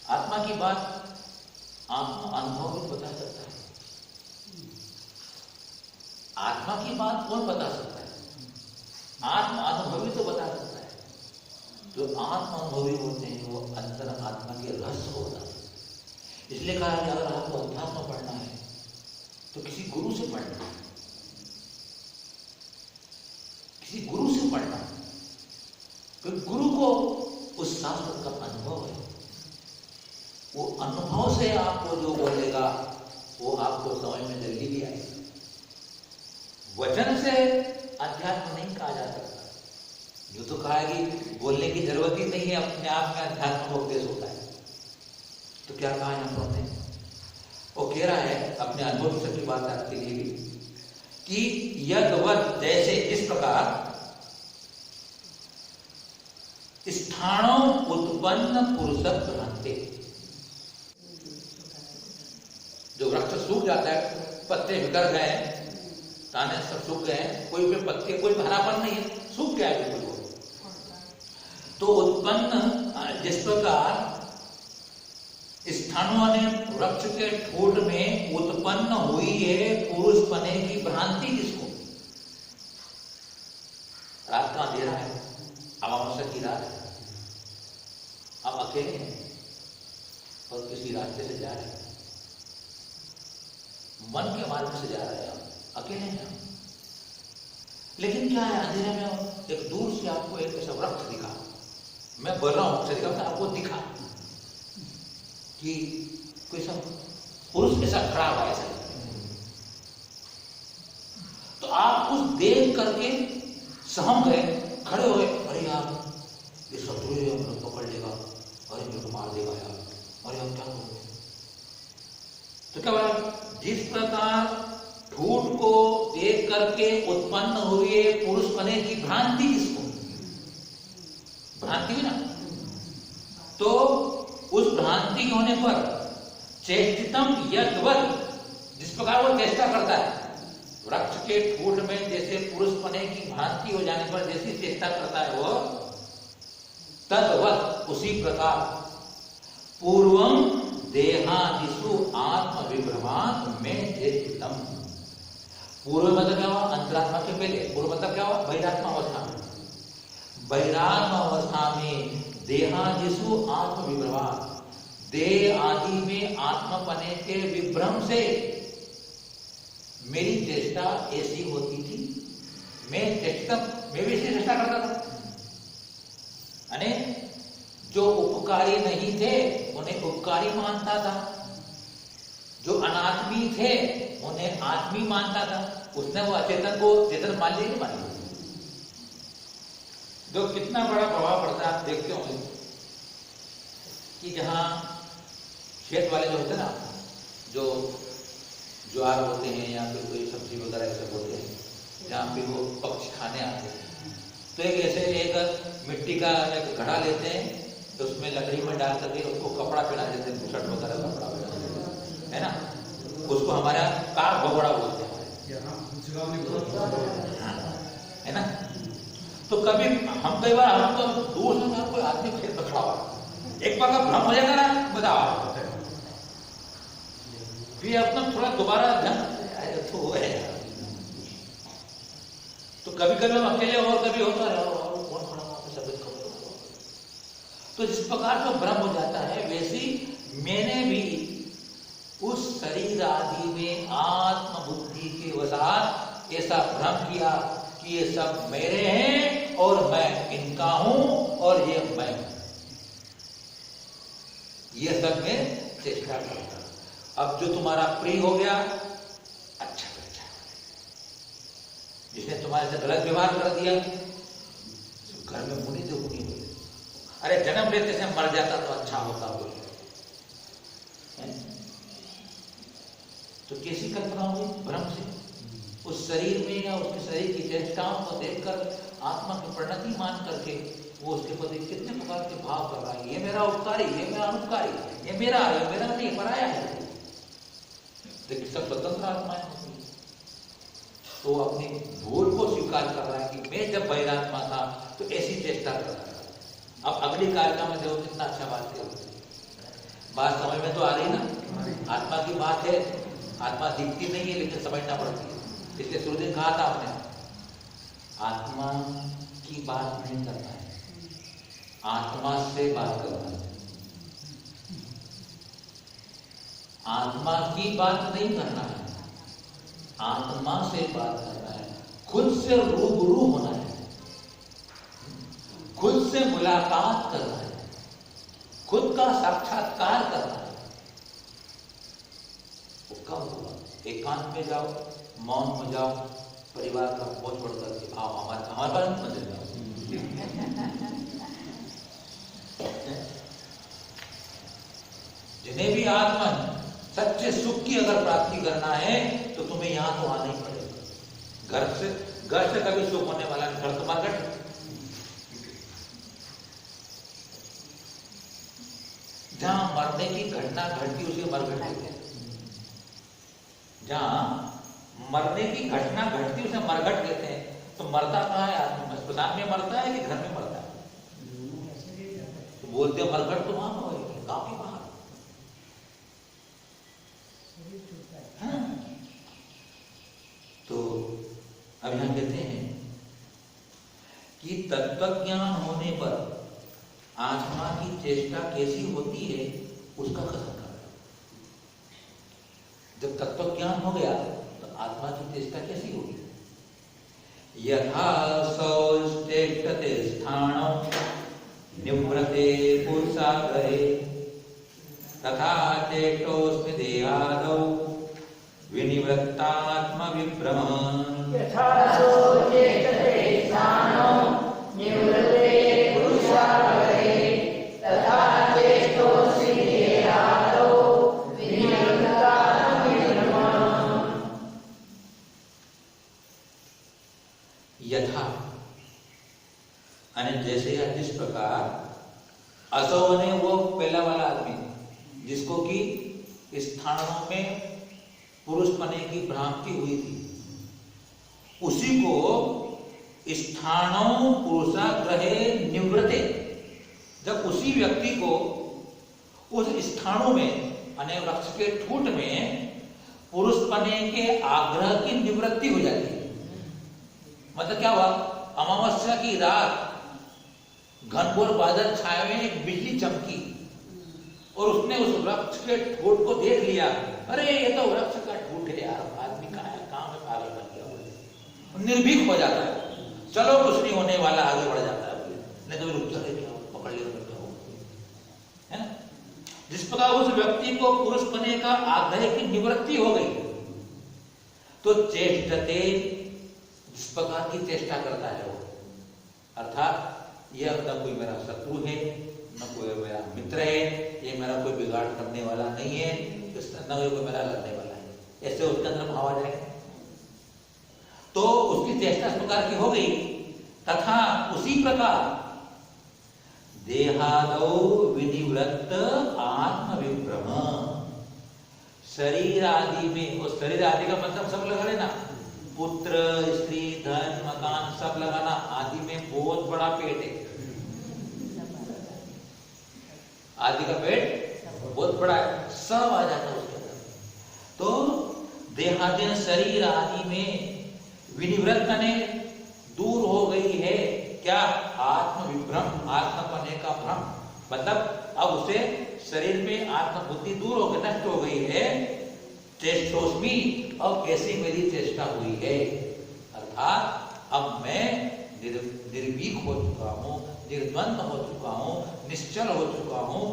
आत्मा की बात आत्मा अनुभव भी बता सकता है। आत्मा की बात कौन बता सकता है? आत्मा अनुभवी तो बता सकता है। जो आत्मा अनुभवी होते हैं वो अंतर आत्मा के रहस्य को बताते हैं। इसलिए कहा कि अगर आपको अध्यात्म पढ़ना है तो किसी गुरु से पढ़ना, किसी गुरु से पढ़ना। क्योंकि गुरु को उस शास्त्र का अनुभव है, वो अनुभव से आपको जो बोलेगा वो आपको समझ में जल्दी भी आएगा। वचन से अध्यात्म नहीं कहा जा सकता। जो तो कहा कि बोलने की जरूरत ही नहीं है, अपने आप में अध्यात्म का उपदेश होता है। तो क्या कहा यहाँ पर हमने? वो कह रहा है अपने अनुभव से की बात आपके लिए भी कि यद्वत् जैसे इस प्रकार स्थाणों उत्पन्न पुरुषत्व भ्रांते। जो वृक्ष सूख जाता है, पत्ते बिखर गए, ताने सब सूख गए, कोई भी पत्ते, कोई हरापन नहीं है, सूख गया है बिल्कुल। तो उत्पन्न जिस प्रकार स्थाणुओं ने वृक्ष के ठोड में उत्पन्न हुई है पुरुष पने की भ्रांति, किसको? रात का अंधेरा है, अमावस्या की रात है, आप अकेले हैं और किसी रास्ते से जा रहे हैं, मन के मार्ग से जा रहे हैं, आप अकेले हैं। लेकिन क्या है, अंधेरे में एक दूर से आपको एक ऐसा वृक्ष दिखा, मैं बोल रहा हूं से दिखा, आपको दिखा कि कोई सब पुरुष ऐसा खड़ा हुआ है, तो आप उस देख करके सहम गए, खड़े हो गए, अरे यार ये शत्रु है, हमको पकड़ लेगा, अरे मेरे को मार देगा यार, अरे हम क्या करेंगे? तो क्या बोला? जिस प्रकार ठूठ को देख करके उत्पन्न हुई पुरुष पने की भ्रांति, किसको? भ्रांति ना, तो उस भ्रांति होने पर चेष्टितम यद्वत्, जिस प्रकार वो चेष्टा करता है, वृक्ष के ठूठ में जैसे पुरुष पने की भ्रांति हो जाने पर जैसी चेष्टा करता है वो, तद्वत् उसी प्रकार पूर्वम देहादिषु आत्म विभ्रमात् में चेष्टितम। पूर्व मतलब क्या हुआ? अंतरात्मा के पहले। पूर्व मतलब क्या हुआ? बहिरात्मा अवस्था में। बहिरात्मा अवस्था में देहादिषु आत्म विभ्रमात्, देह आदि में आत्मपने के विभ्रम से मेरी चेष्टा ऐसी होती थी, मैं भी ऐसी चेष्टा करता था। अने जो उपकारी नहीं थे उन्हें उपकारी मानता था, जो अनात्मी थे उन्हें आत्मी मानता था। उसने वो अचेतन को चेतन मान लिया, नहीं मान लिया? जो कितना बड़ा प्रभाव पड़ता है आप देखते होंगे कि जहां खेत वाले जो होते हैं ना, जो ज्वार होते हैं या फिर कोई सब्जी वगैरह ऐसे होते हैं, जहाँ पे वो पक्षी खाने आते हैं, तो एक ऐसे एक मिट्टी का एक घड़ा लेते हैं, तो उसमें लकड़ी में डाल करके उसको कपड़ा पहना देते हैं, शर्ट वगैरह कपड़ा पहना देते हैं, है ना? उसको हमारा कार भगोड़ा बोलते हैं, है ना? तो कभी हम कई बार हम तो दूर से कोई आदमी खेत में खड़ा हुआ, एक बार का भ्रम हो जाएगा ना, मजा आ, फिर अपना थोड़ा दोबारा ध्यान तो है। तो कभी कभी हम अकेले और कभी होता है कौन खड़ा वहां पे, सब खबर। तो जिस प्रकार का भ्रम हो जाता है, वैसी मैंने भी उस शरीर आदि में आत्म बुद्धि के वसात ऐसा भ्रम किया कि ये सब मेरे हैं और मैं इनका हूं और ये मैं हूं। ये सब मैं चेष्टा करता। अब जो तुम्हारा प्रिय हो गया, अच्छा बच्चा, जिसने तुम्हारे से गलत व्यवहार कर दिया, घर में मुनि तो मुनि हुई, अरे जन्म लेते से मर जाता तो अच्छा होता बोले। तो कैसी कल्पना हुई भ्रम से? उस शरीर में या उसके शरीर की चेष्टाओं को देखकर आत्मा की परिणति मान करके वो उसके प्रति कितने प्रकार के भाव कर रहा है, ये मेरा उपकारी, ये मेरा अनुपकारी, ये मेरा नहीं, पराया है। लेकिन सब स्वतंत्र आत्माएं होती है, तो अपनी भूल को स्वीकार कर रहा है कि मैं जब बहिरात्मा था तो ऐसी चेष्टा कर रहा था। अब अगली कारिका में देखो कितना अच्छा बात किया, बात समझ में तो आ रही ना? आत्मा की बात है, आत्मा दिखती नहीं है लेकिन समझना पड़ती है। इसलिए सूर्यदेव कहा था आपने, आत्मा की बात नहीं करना है, आत्मा से बात करना है। आत्मा की बात नहीं करना है, आत्मा से बात करना है, खुद से रूबरू होना है। खुद से मुलाकात कर रहा है, खुद का साक्षात्कार कर रहा है, वो कब होगा? एकांत में जाओ, मौन में जाओ, परिवार का बोझ बढ़कर के आओ हमारे पास मंदिर जाओ। जिन्हें भी आत्मन सच्चे सुख की अगर प्राप्ति करना है तो तुम्हें यहां तो आना ही पड़ेगा। घर से कभी सुख होने वाला नहीं, घर तो मार्केट। जहां मरने की घटना घटती उसे मरघट कहते हैं। जहां मरने की घटना घटती उसे मरघट कहते हैं। तो मरता कहाँ है आदमी? अस्पताल में मरता है कि घर में मरता है? तो बोलते हो मरघट तो वहां पर है, गांव के बाहर। हाँ। तो अब यहां कहते हैं कि तत्वज्ञान होने पर आत्मा की चेष्टा कैसी होती है उसका कथन कर। जब तत्व ज्ञान हो गया तो आत्मा की चेष्टा कैसी होगी? यथा सौष्ठेष्टते स्थानं निवृते पुरुषाग्रहे तथा चेष्टोऽस्मि देहादौ विनिवृत्तात्म विभ्रमः। यथा सौष्ठेष्टते स्थानं निवृते पुरुषाग्रहे तथा चेष्टोऽस्मि देहादौ विनिवृत्तात्म विभ्रमः। यथा यानी जैसे या जिस प्रकार असो ने वो पहला वाला आदमी जिसको कि स्थानों में पुरुष पने की भ्रांति हुई थी, उसी को स्थानों पुरुषाग्रहे निवृते, जब उसी व्यक्ति को उस स्थानों में अने वृक्ष के ठूंठ में पुरुष पने के आग्रह की निवृत्ति हो जाती है। मतलब क्या हुआ? अमावस्या की रात घनघोर बादल छाए हुए, एक बिजली चमकी और उसने उस वृक्ष के ठूंठ को देख लिया। अरे ये तो वृक्ष का ठूंठ है यार, आदमी कहाँ है, कहाँ में पागल बन गया। निर्भीक हो जाता है, चलो कुछ नहीं होने वाला, आगे बढ़ जाता है। नहीं तो रुक चले पकड़ लिया है ना। जिस प्रकार उस व्यक्ति को पुरुष बने का आग्रह की निवृत्ति हो गई तो चेष्टते, जिस प्रकार की चेष्टा करता है वो, अर्थात यह न कोई मेरा शत्रु है, न कोई मेरा मित्र है, ये मेरा कोई बिगाड़ करने वाला नहीं है, न कोई मेरा लड़ने वाला है, ऐसे उसके अंदर भाव आ जाए तो उसकी चेष्टा इस प्रकार की हो गई। तथा उसी प्रकार देहादौ विनिवृत्त आत्म विभ्रम, शरीर आदि में, और शरीर आदि का मतलब सब लगा लेना, पुत्र स्त्री धन मकान सब लगाना, आदि में बहुत बड़ा पेट है, आदि का पेट बहुत बड़ा है, सब आ जाता है उसके अंदर। तो देहादि शरीर आदि में विनिवृत्त ने दूर हो गई है क्या? आत्म विभ्रम, आत्मपने का भ्रम। मतलब अब उसे शरीर में आत्मबुद्धि दूर हो गई, नष्ट हो गई है। चेष्टोस्मि, अब कैसी मेरी चेष्टा हुई है, अर्थात अब मैं निर्भीक हो चुका हूं, निर्द्वंद हो चुका हूं, निश्चल हो चुका हूं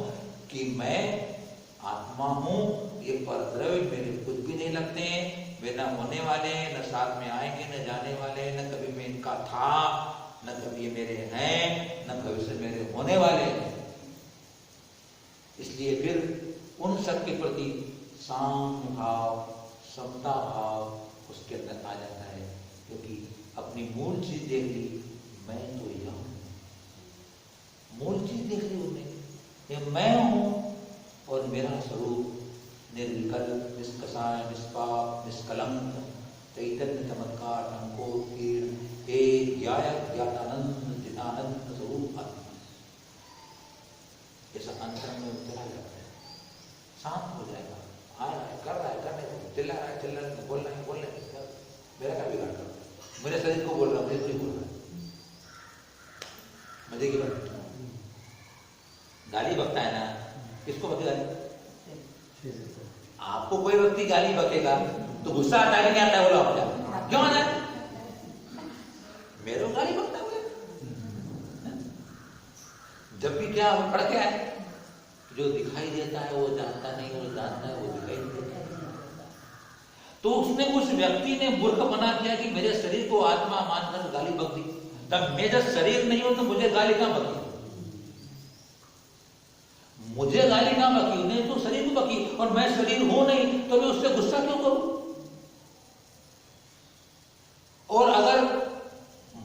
कि मैं आत्मा हूं, ये परद्रव्य मेरे कुछ भी नहीं लगते हैं, वे न होने वाले, न साथ में आएंगे, न जाने वाले, न कभी मैं इनका था, न कभी ये मेरे हैं, न भविष्य मेरे होने वाले हैं। इसलिए फिर उन सब के प्रति साम्य भाव, समता भाव उसके अंदर आ जाता है, क्योंकि अपनी मूल चीज देख ली, मैं तो यह हूं, मूल चीज देख ली उन्होंने, ये मैं हूं और मेरा स्वरूप निर्विकल्प, निष्कषाय, निष्पाप, निष्कलंक, चैतन्य चमत्कार, अंकोत्कीर्ण, एक ज्ञातानंद चिदानंद स्वरूप आत्मा। ऐसा अंतर में चला जाता है, शांत हो जाएगा, आ रहा है, कर रहा है, करने को, चिल्ला रहा है, बोल रहा है, मेरा क्या बिगाड़ कर, मेरे शरीर को बोल रहा हूँ, मुझे कोई बोल रहा है, मजे की बात। गाली बकता है ना, किसको बकेगा? आपको कोई व्यक्ति गाली बकेगा तो गुस्सा आता है, नहीं आता है? बोलो आप, क्यों आता है? मेरे को गाली बकता है, जब भी क्या पढ़ के आए, जो दिखाई देता है वो जानता नहीं, वो जानता है वो दिखाई नहीं देता। तो उसने उस व्यक्ति ने मूर्ख बना दिया कि मेरे शरीर को आत्मा मानकर गाली बक दी। तब मैं जब शरीर नहीं हूं तो मुझे गाली कहां बकी? मुझे गाली कहां बकी? नहीं तो शरीर को बकी, और मैं शरीर हूं नहीं तो मैं उससे गुस्सा क्यों करूं? और अगर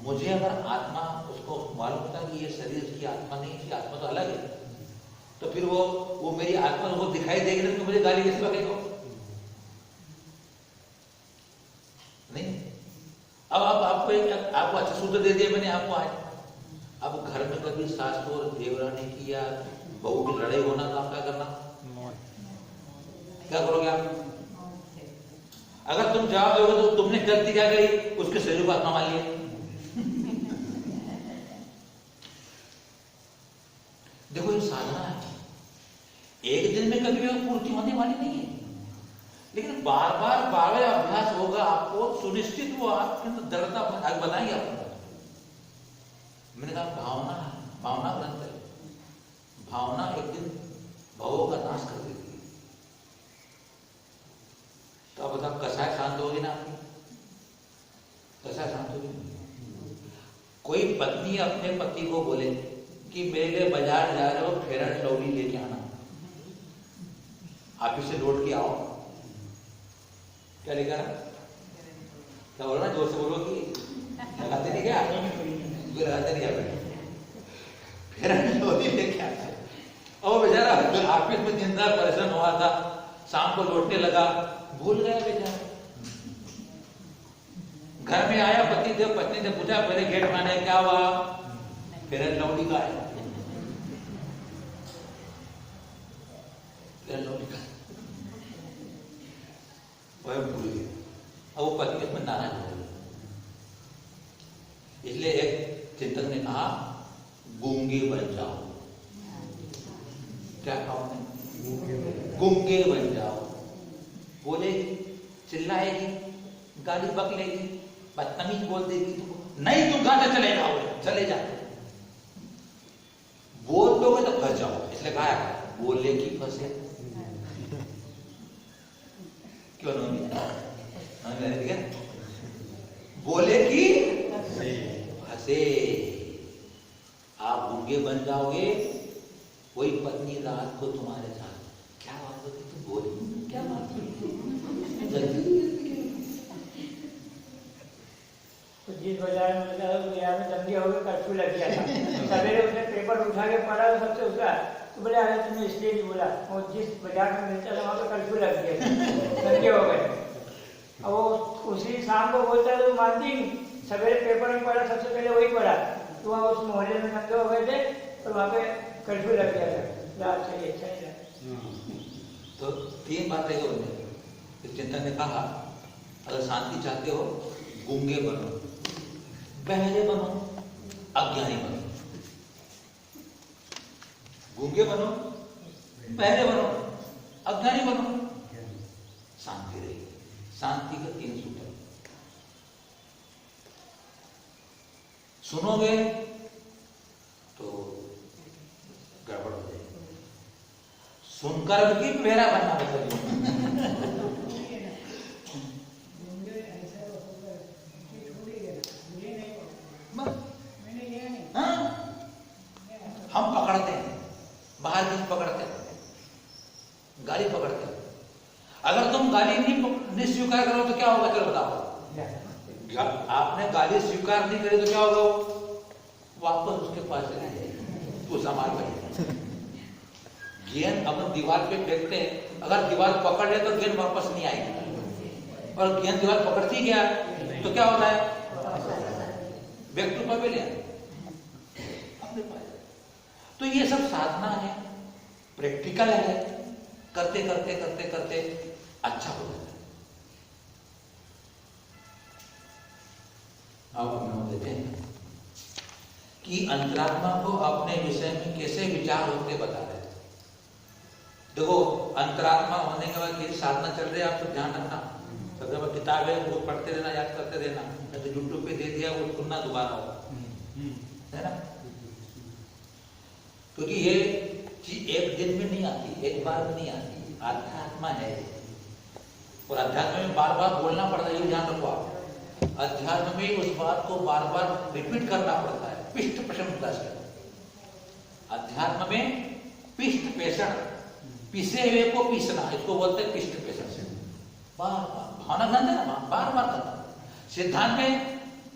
मुझे अगर आत्मा, उसको मालूम था कि ये शरीर की आत्मा नहीं, इसकी आत्मा तो अलग है, तो फिर वो मेरी आत्मा वो दिखाई देगी नहीं तो मुझे गाली कैसे बकेगा? नहीं। अब आपको अच्छा सूत्र दे दिया मैंने आपको आज। अब घर में कभी सास और देवरानी की या बहू की लड़ाई होना तो आप क्या करना? क्या करोगे आप? अगर तुम जवाब दोगे तो तुमने गलती क्या करी? उसके शरीर को आत्मा मान लिया। देखो ये साधना है, एक दिन में कभी भी पूर्ति होने वाली नहीं है, लेकिन बार बार अभ्यास होगा, आपको सुनिश्चित वो आपके अंदर दृढ़ता बनाएगी आपको। मैंने कहा भावना ग्रंथ है, भावना एक दिन भावों का नाश कर देती है। तो अब बताओ कसाय शांत होगी ना आपकी? कसाय शांत होगी? कोई पत्नी अपने पति को बोले कि मेरे लिए बाजार जा रहे हो, फेयर एंड लवली लेके आना, ऑफिस से लौट के आओ, क्या लेकर? क्या बोल रहा? जोर से बोलो कि लगाते नहीं क्या? लगाते नहीं आप, फेयर एंड लवली लेके आते। और बेचारा ऑफिस में दिन रात परेशान हुआ था, शाम को लौटने लगा, भूल गया बेचारा। घर में आया पति देव, पत्नी ने पूछा पहले गेट में आने क्या हुआ? फेयर एंड लवली का है, फेयर एंड लवली का वह भूल गया। अब वो पत्नी उसमें नाराज हो गई। इसलिए एक चिंतक ने कहा गूंगे बन जाओ। क्या कहा उन्होंने? गूंगे बन जाओ। बोलेगी, चिल्लाएगी, गाली बक लेगी, बदतमीज बोल देगी, तो नहीं तुम कहां से चले जाओगे? चले जाओ। बोल दोगे तो फंस जाओ, इसलिए कहा बोले की फंसे। क्यों नहीं? बोले कि फंसे। आप गूंगे बन जाओगे। कोई पत्नी रात को तुम्हारे साथ क्या बात होती, तुम बोली क्या बात तो जिस बाजार में यहाँ में दंगे हो गए, कर्फ्यू लग गया था, सवेरे उसने पेपर उठा के पढ़ा तो सबसे उसका, तो बोले अरे तुमने इसलिए नहीं बोला, वो जिस बाजार में मिलता था वहाँ पे कर्फ्यू लग गया, दंगे हो गए। अब वो उसी शाम को बोलता है तो मानती नहीं, सवेरे पेपर में पढ़ा, सबसे पहले वही पढ़ा, तो वहाँ उस मोहल्ले में दंगे हो गए थे और वहाँ पे कर्फ्यू लग गया था। अच्छा ही लगा। तो तीन बातें उन्होंने चिंतन ने कहा, अगर शांति चाहते हो गूंगे बनो, बहरे बनो, अज्ञानी बनो। गूंगे बनो, बहरे बनो, अज्ञानी बनो, शांति रहेगी। शांति का तीन सूत्र सुनोगे तो गड़बड़ हो जाएगी, सुनकर भी मेरा बनना बताइए। हम पकड़ते हैं, बाहर भी पकड़ते हैं, गाली पकड़ते हैं। अगर तुम गाली नहीं स्वीकार करो तो क्या होगा? चलो बताओ। आपने गाली स्वीकार नहीं करी तो क्या होगा? वापस उसके पास चले जाएगी, तो संभाल कर। गेंद अपन दीवार पे फेंकते हैं, अगर दीवार पकड़ ले तो गेंद वापस नहीं आएगी, और गेंद दीवार पकड़ती क्या तो क्या होता है? व्यक्ति पर ले अपने पास। तो ये सब साधना है, प्रैक्टिकल है, करते करते करते करते अच्छा हो जाता है। अब हम देते हैं कि अंतरात्मा को अपने विषय में कैसे विचार होते बता रहे हैं। देखो अंतरात्मा होने के बाद ये साधना चल रही है, आप सब ध्यान रखना। सबसे किताब है वो पढ़ते रहना, याद करते रहना, नहीं तो यूट्यूब पे दे दिया वो सुनना दोबारा होगा, है ना। क्योंकि ये चीज एक दिन में नहीं आती, एक बार में नहीं आती, अध्यात्म है। और अध्यात्म में बार बार बोलना पड़ता है, ये ध्यान रखो आप। अध्यात्म में उस बात को बार बार रिपीट करना पड़ता है, पिष्ट प्रशंसा से। अध्यात्म में पिष्ट पेषण, पिसे हुए को पीसना, इसको बोलते हैं पिष्ट पेषण से। बार बार भावना ज्ञान है ना, बार बार करना। सिद्धांत में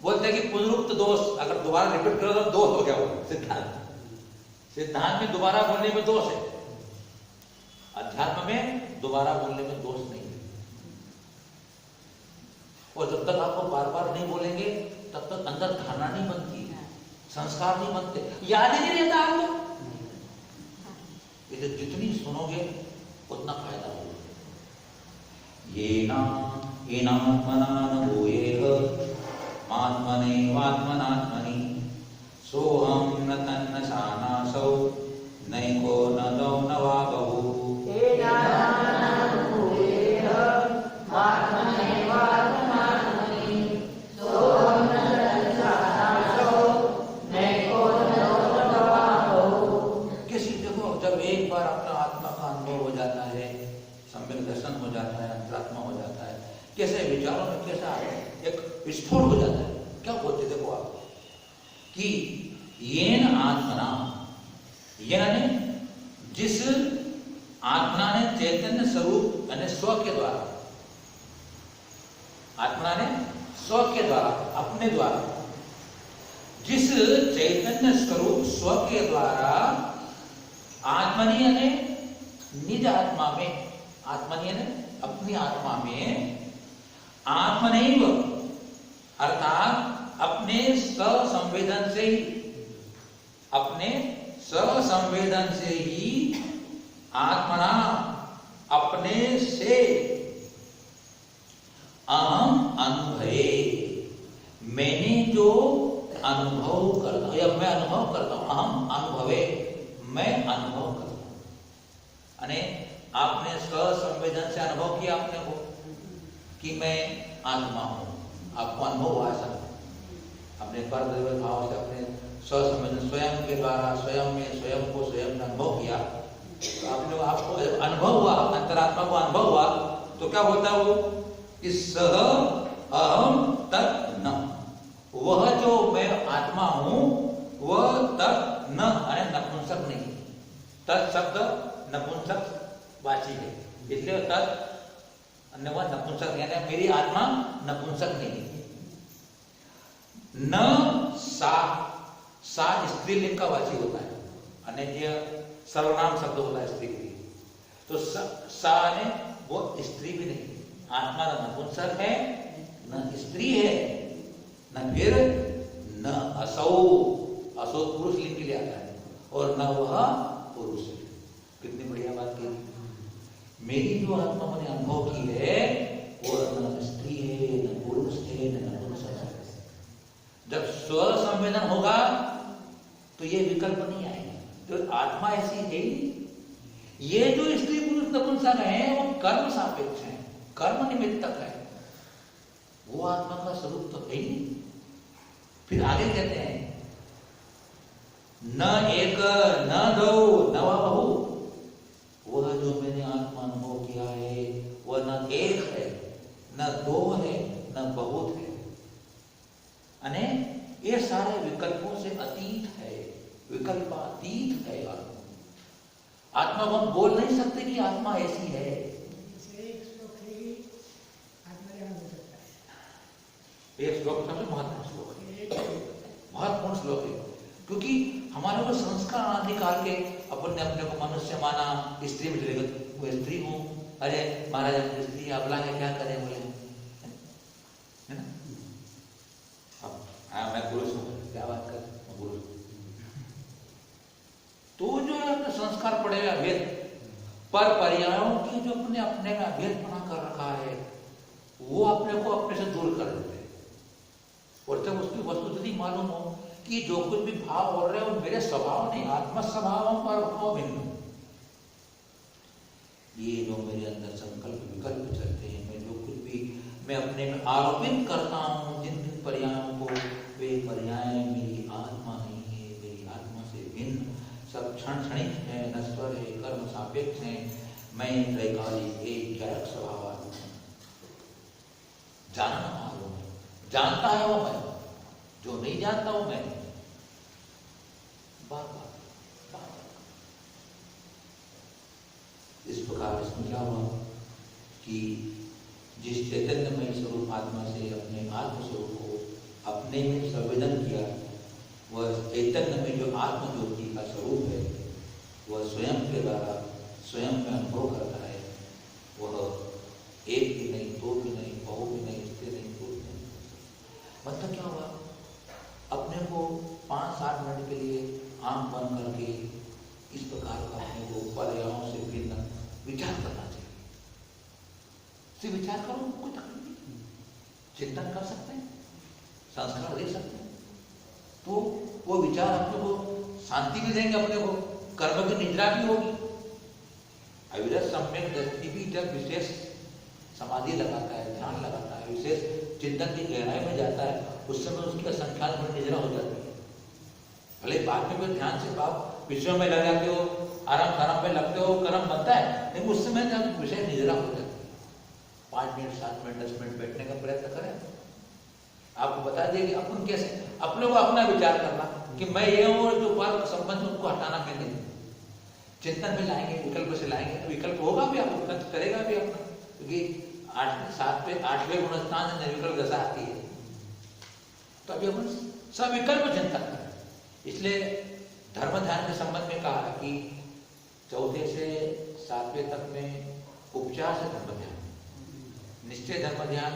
बोलते हैं कि पुनरुक्त दोष, अगर दोबारा रिपीट करो तो दोष हो गया वो। सिद्धांत में दोबारा बोलने में दोष है, अध्यात्म में दोबारा बोलने में दोष नहीं है। और जब तक आपको बार बार नहीं बोलेंगे तब तक अंदर धारणा नहीं बनती है, संस्कार नहीं बनते, याद ही नहीं रहता आपको। ये जितनी सुनोगे उतना फायदा होगा। आत्मनेवात्मनात्मनि सोहम न तन्न शानासौ नैको न दौ न वा बहु। किसी देखो, जब एक बार अपना आत्मा का अनुभव हो जाता है, सम्यक दर्शन हो जाता है, अंतरात्मा हो जाता है, कैसे विचारों में कैसा एक विस्फोट हो जाता है। क्या बोलते देखो आप कि येन आत्मना, ये ने जिस आत्मा ने चैतन्य स्वरूप यानी स्व के द्वारा, आत्मा ने स्व के द्वारा, अपने द्वारा, जिस चैतन्य स्वरूप स्व के द्वारा आत्मनि यानी निज आत्मा में, आत्मनि यानी अपनी आत्मा में, आत्मनैव अर्थात अपने स्वसंवेदन से ही, अपने स्वसंवेदन से ही, आत्मना अपने से, अहम अनुभवे मैंने जो अनुभव करता हूं या मैं अनुभव करता हूं, अहम अनुभवे मैं अनुभव करता हूं। यानी आपने स्वसंवेदन से अनुभव किया अपने को कि मैं आत्मा हूं, आपको अनुभव हुआ ऐसा, अपने परद्रव्य भाव से अपने स्वसंवेदन स्वयं के द्वारा स्वयं में स्वयं को स्वयं अनुभव किया, तो आपने आपको अनुभव हुआ, अंतरात्मा को अनुभव हुआ, तो क्या होता है वो कि सह अहम तत् न, वह जो मैं आत्मा हूं वह तत् न, अरे नपुंसक नहीं, तत् शब्द नपुंसक वाची है, इसलिए तत् अन्य नपुंसक यानी मेरी आत्मा नपुंसक नहीं है। न सा, सा स्त्रीलिंग का वाची होता है, अन्य सर्वनाम शब्द होता है स्त्री के लिए, तो सा ने वो स्त्री भी नहीं, आत्मा न नपुंसक है, न स्त्री है, न फिर न असौ, असौ पुरुष लिंग के लिए आता है, और न वह पुरुष है। कितनी बढ़िया बात की। मेरी जो आत्मा मैंने अनुभव की है वो न स्त्री है, न पुरुष है, न नपुंसक है। जब स्व संवेदन होगा तो ये विकल्प नहीं आएगा, तो आत्मा ऐसी है। ये जो स्त्री पुरुष नपुंसक है वो कर्म सापेक्ष है, कर्म निमित्तक है, वो आत्मा का स्वरूप तो है ही नहीं। फिर आगे कहते हैं न एक न दो न बहु, वह जो मैंने आत्मा अनुभव किया है वह न एक है, न दो है, न बहुत है, अने ये सारे विकल्पों से अतीत है, विकल्पातीत है। आत्मा को हम बोल नहीं सकते कि आत्मा ऐसी है। एक श्लोक सबसे महत्वपूर्ण श्लोक है, महत्वपूर्ण श्लोक है, क्योंकि हमारे को संस्कार आदि काल के अपन ने अपने को मनुष्य माना, स्त्री में चले गए, वो स्त्री हूं, अरे महाराज अपनी स्त्री अबला है, क्या करें बोले, है ना। अब हाँ मैं पुरुष हूं, क्या बात कर, मैं पुरुष हूं। तो जो अपने संस्कार पड़े अभेद पर पर्यायों की जो अपने अपने में अभेद बना कर रखा है, वो अपने को अपने से दूर कर देते हैं। और जब उसकी वस्तुस्थिति मालूम हो कि जो कुछ भी भाव हो रहे हैं वो मेरे स्वभाव नहीं, आत्म स्वभाव पर भाव भिन्न, ये जो मेरे अंदर संकल्प विकल्प चलते हैं, मैं जो कुछ भी मैं अपने में आरोपित करता हूँ जिन जिन पर्यायों को, वे पर्याय मेरी आत्मा नहीं है, मेरी आत्मा से भिन्न सब क्षण क्षणिक है, नश्वर है, कर्म सापेक्ष है। मैं त्रैकालिक एक जड़क स्वभाव हूँ। जानना मालूम है, जानता है वो मैं, जो नहीं जानता वो मैं। बार बार इस प्रकार इसमें क्या हुआ कि जिस चैतन्यमय स्वरूप आत्मा से अपने आत्म स्वरूप को अपने में संवेदन किया, वह चैतन्य में जो आत्म ज्योति का स्वरूप है वह स्वयं के द्वारा स्वयं में अनुभव करता है। वह एक भी नहीं, दो भी नहीं, बहु भी नहीं, इससे नहीं, दो भी नहीं। मतलब क्या हुआ, अपने को 5-7 मिनट के लिए आंख बंद करके इस प्रकार का अपने को पर्यावरण से भिन्न विचार करना चाहिए। सिर्फ विचार करो, कोई तकलीफ नहीं, चिंतन कर सकते हैं, संस्कार दे सकते हैं, तो वो विचार अपने को शांति भी देंगे, अपने को कर्म की निद्रा भी होगी। अविरत सम्यक दृष्टि भी जब विशेष समाधि लगाता है, ध्यान लगाता है, विशेष चिंतन की गहराई में जाता है, उस समय उसकी असंख्यात में निद्रा हो जाती है। भले बाद में कोई ध्यान से आप विषयों में लग जाते हो, आराम में लगते हो, कर्म बनता है, लेकिन उस समय जब विषय निद्रा हो जाती है। 5 मिनट, 7 मिनट, 10 मिनट बैठने का प्रयत्न करें। आपको बता दिए कि अपन कैसे अपने को अपना विचार करना कि मैं ये हूँ, जो बात संबंध उनको हटाना मैं नहीं। चिंतन में लाएंगे, विकल्प से लाएंगे, तो विकल्प होगा भी, आपको विकल्प करेगा भी अपना, क्योंकि 8वें गुणस्थान से निर्विकल्प दशा आती है। तो अभी अपन सविकल्प चिंतन करें। इसलिए धर्म ध्यान के संबंध में कहा कि 4 से 7वें तक में उपचार से धर्म ध्यान, निश्चय धर्म ध्यान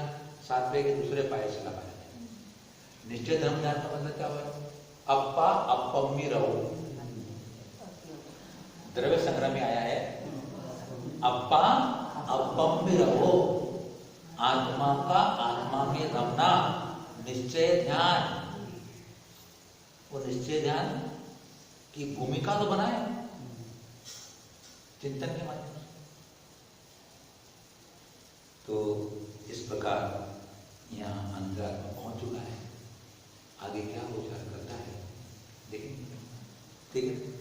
7वें के दूसरे पाए से लगाया जाए। निश्चय धर्म ध्यान का मतलब क्या हुआ, अप्पा अपम्मी रहो, द्रव्य संग्रह में आया है, अप्पा अपम्मी रहो, आत्मा का आत्मा में रमना, निश्चय ध्यान। वो निश्चय ध्यान की भूमिका तो बनाए चिंतन के माध्यम से। तो इस प्रकार यहाँ अंतरात्मा पहुंच चुका है, आगे क्या विचार करता है देखेंगे। ठीक है।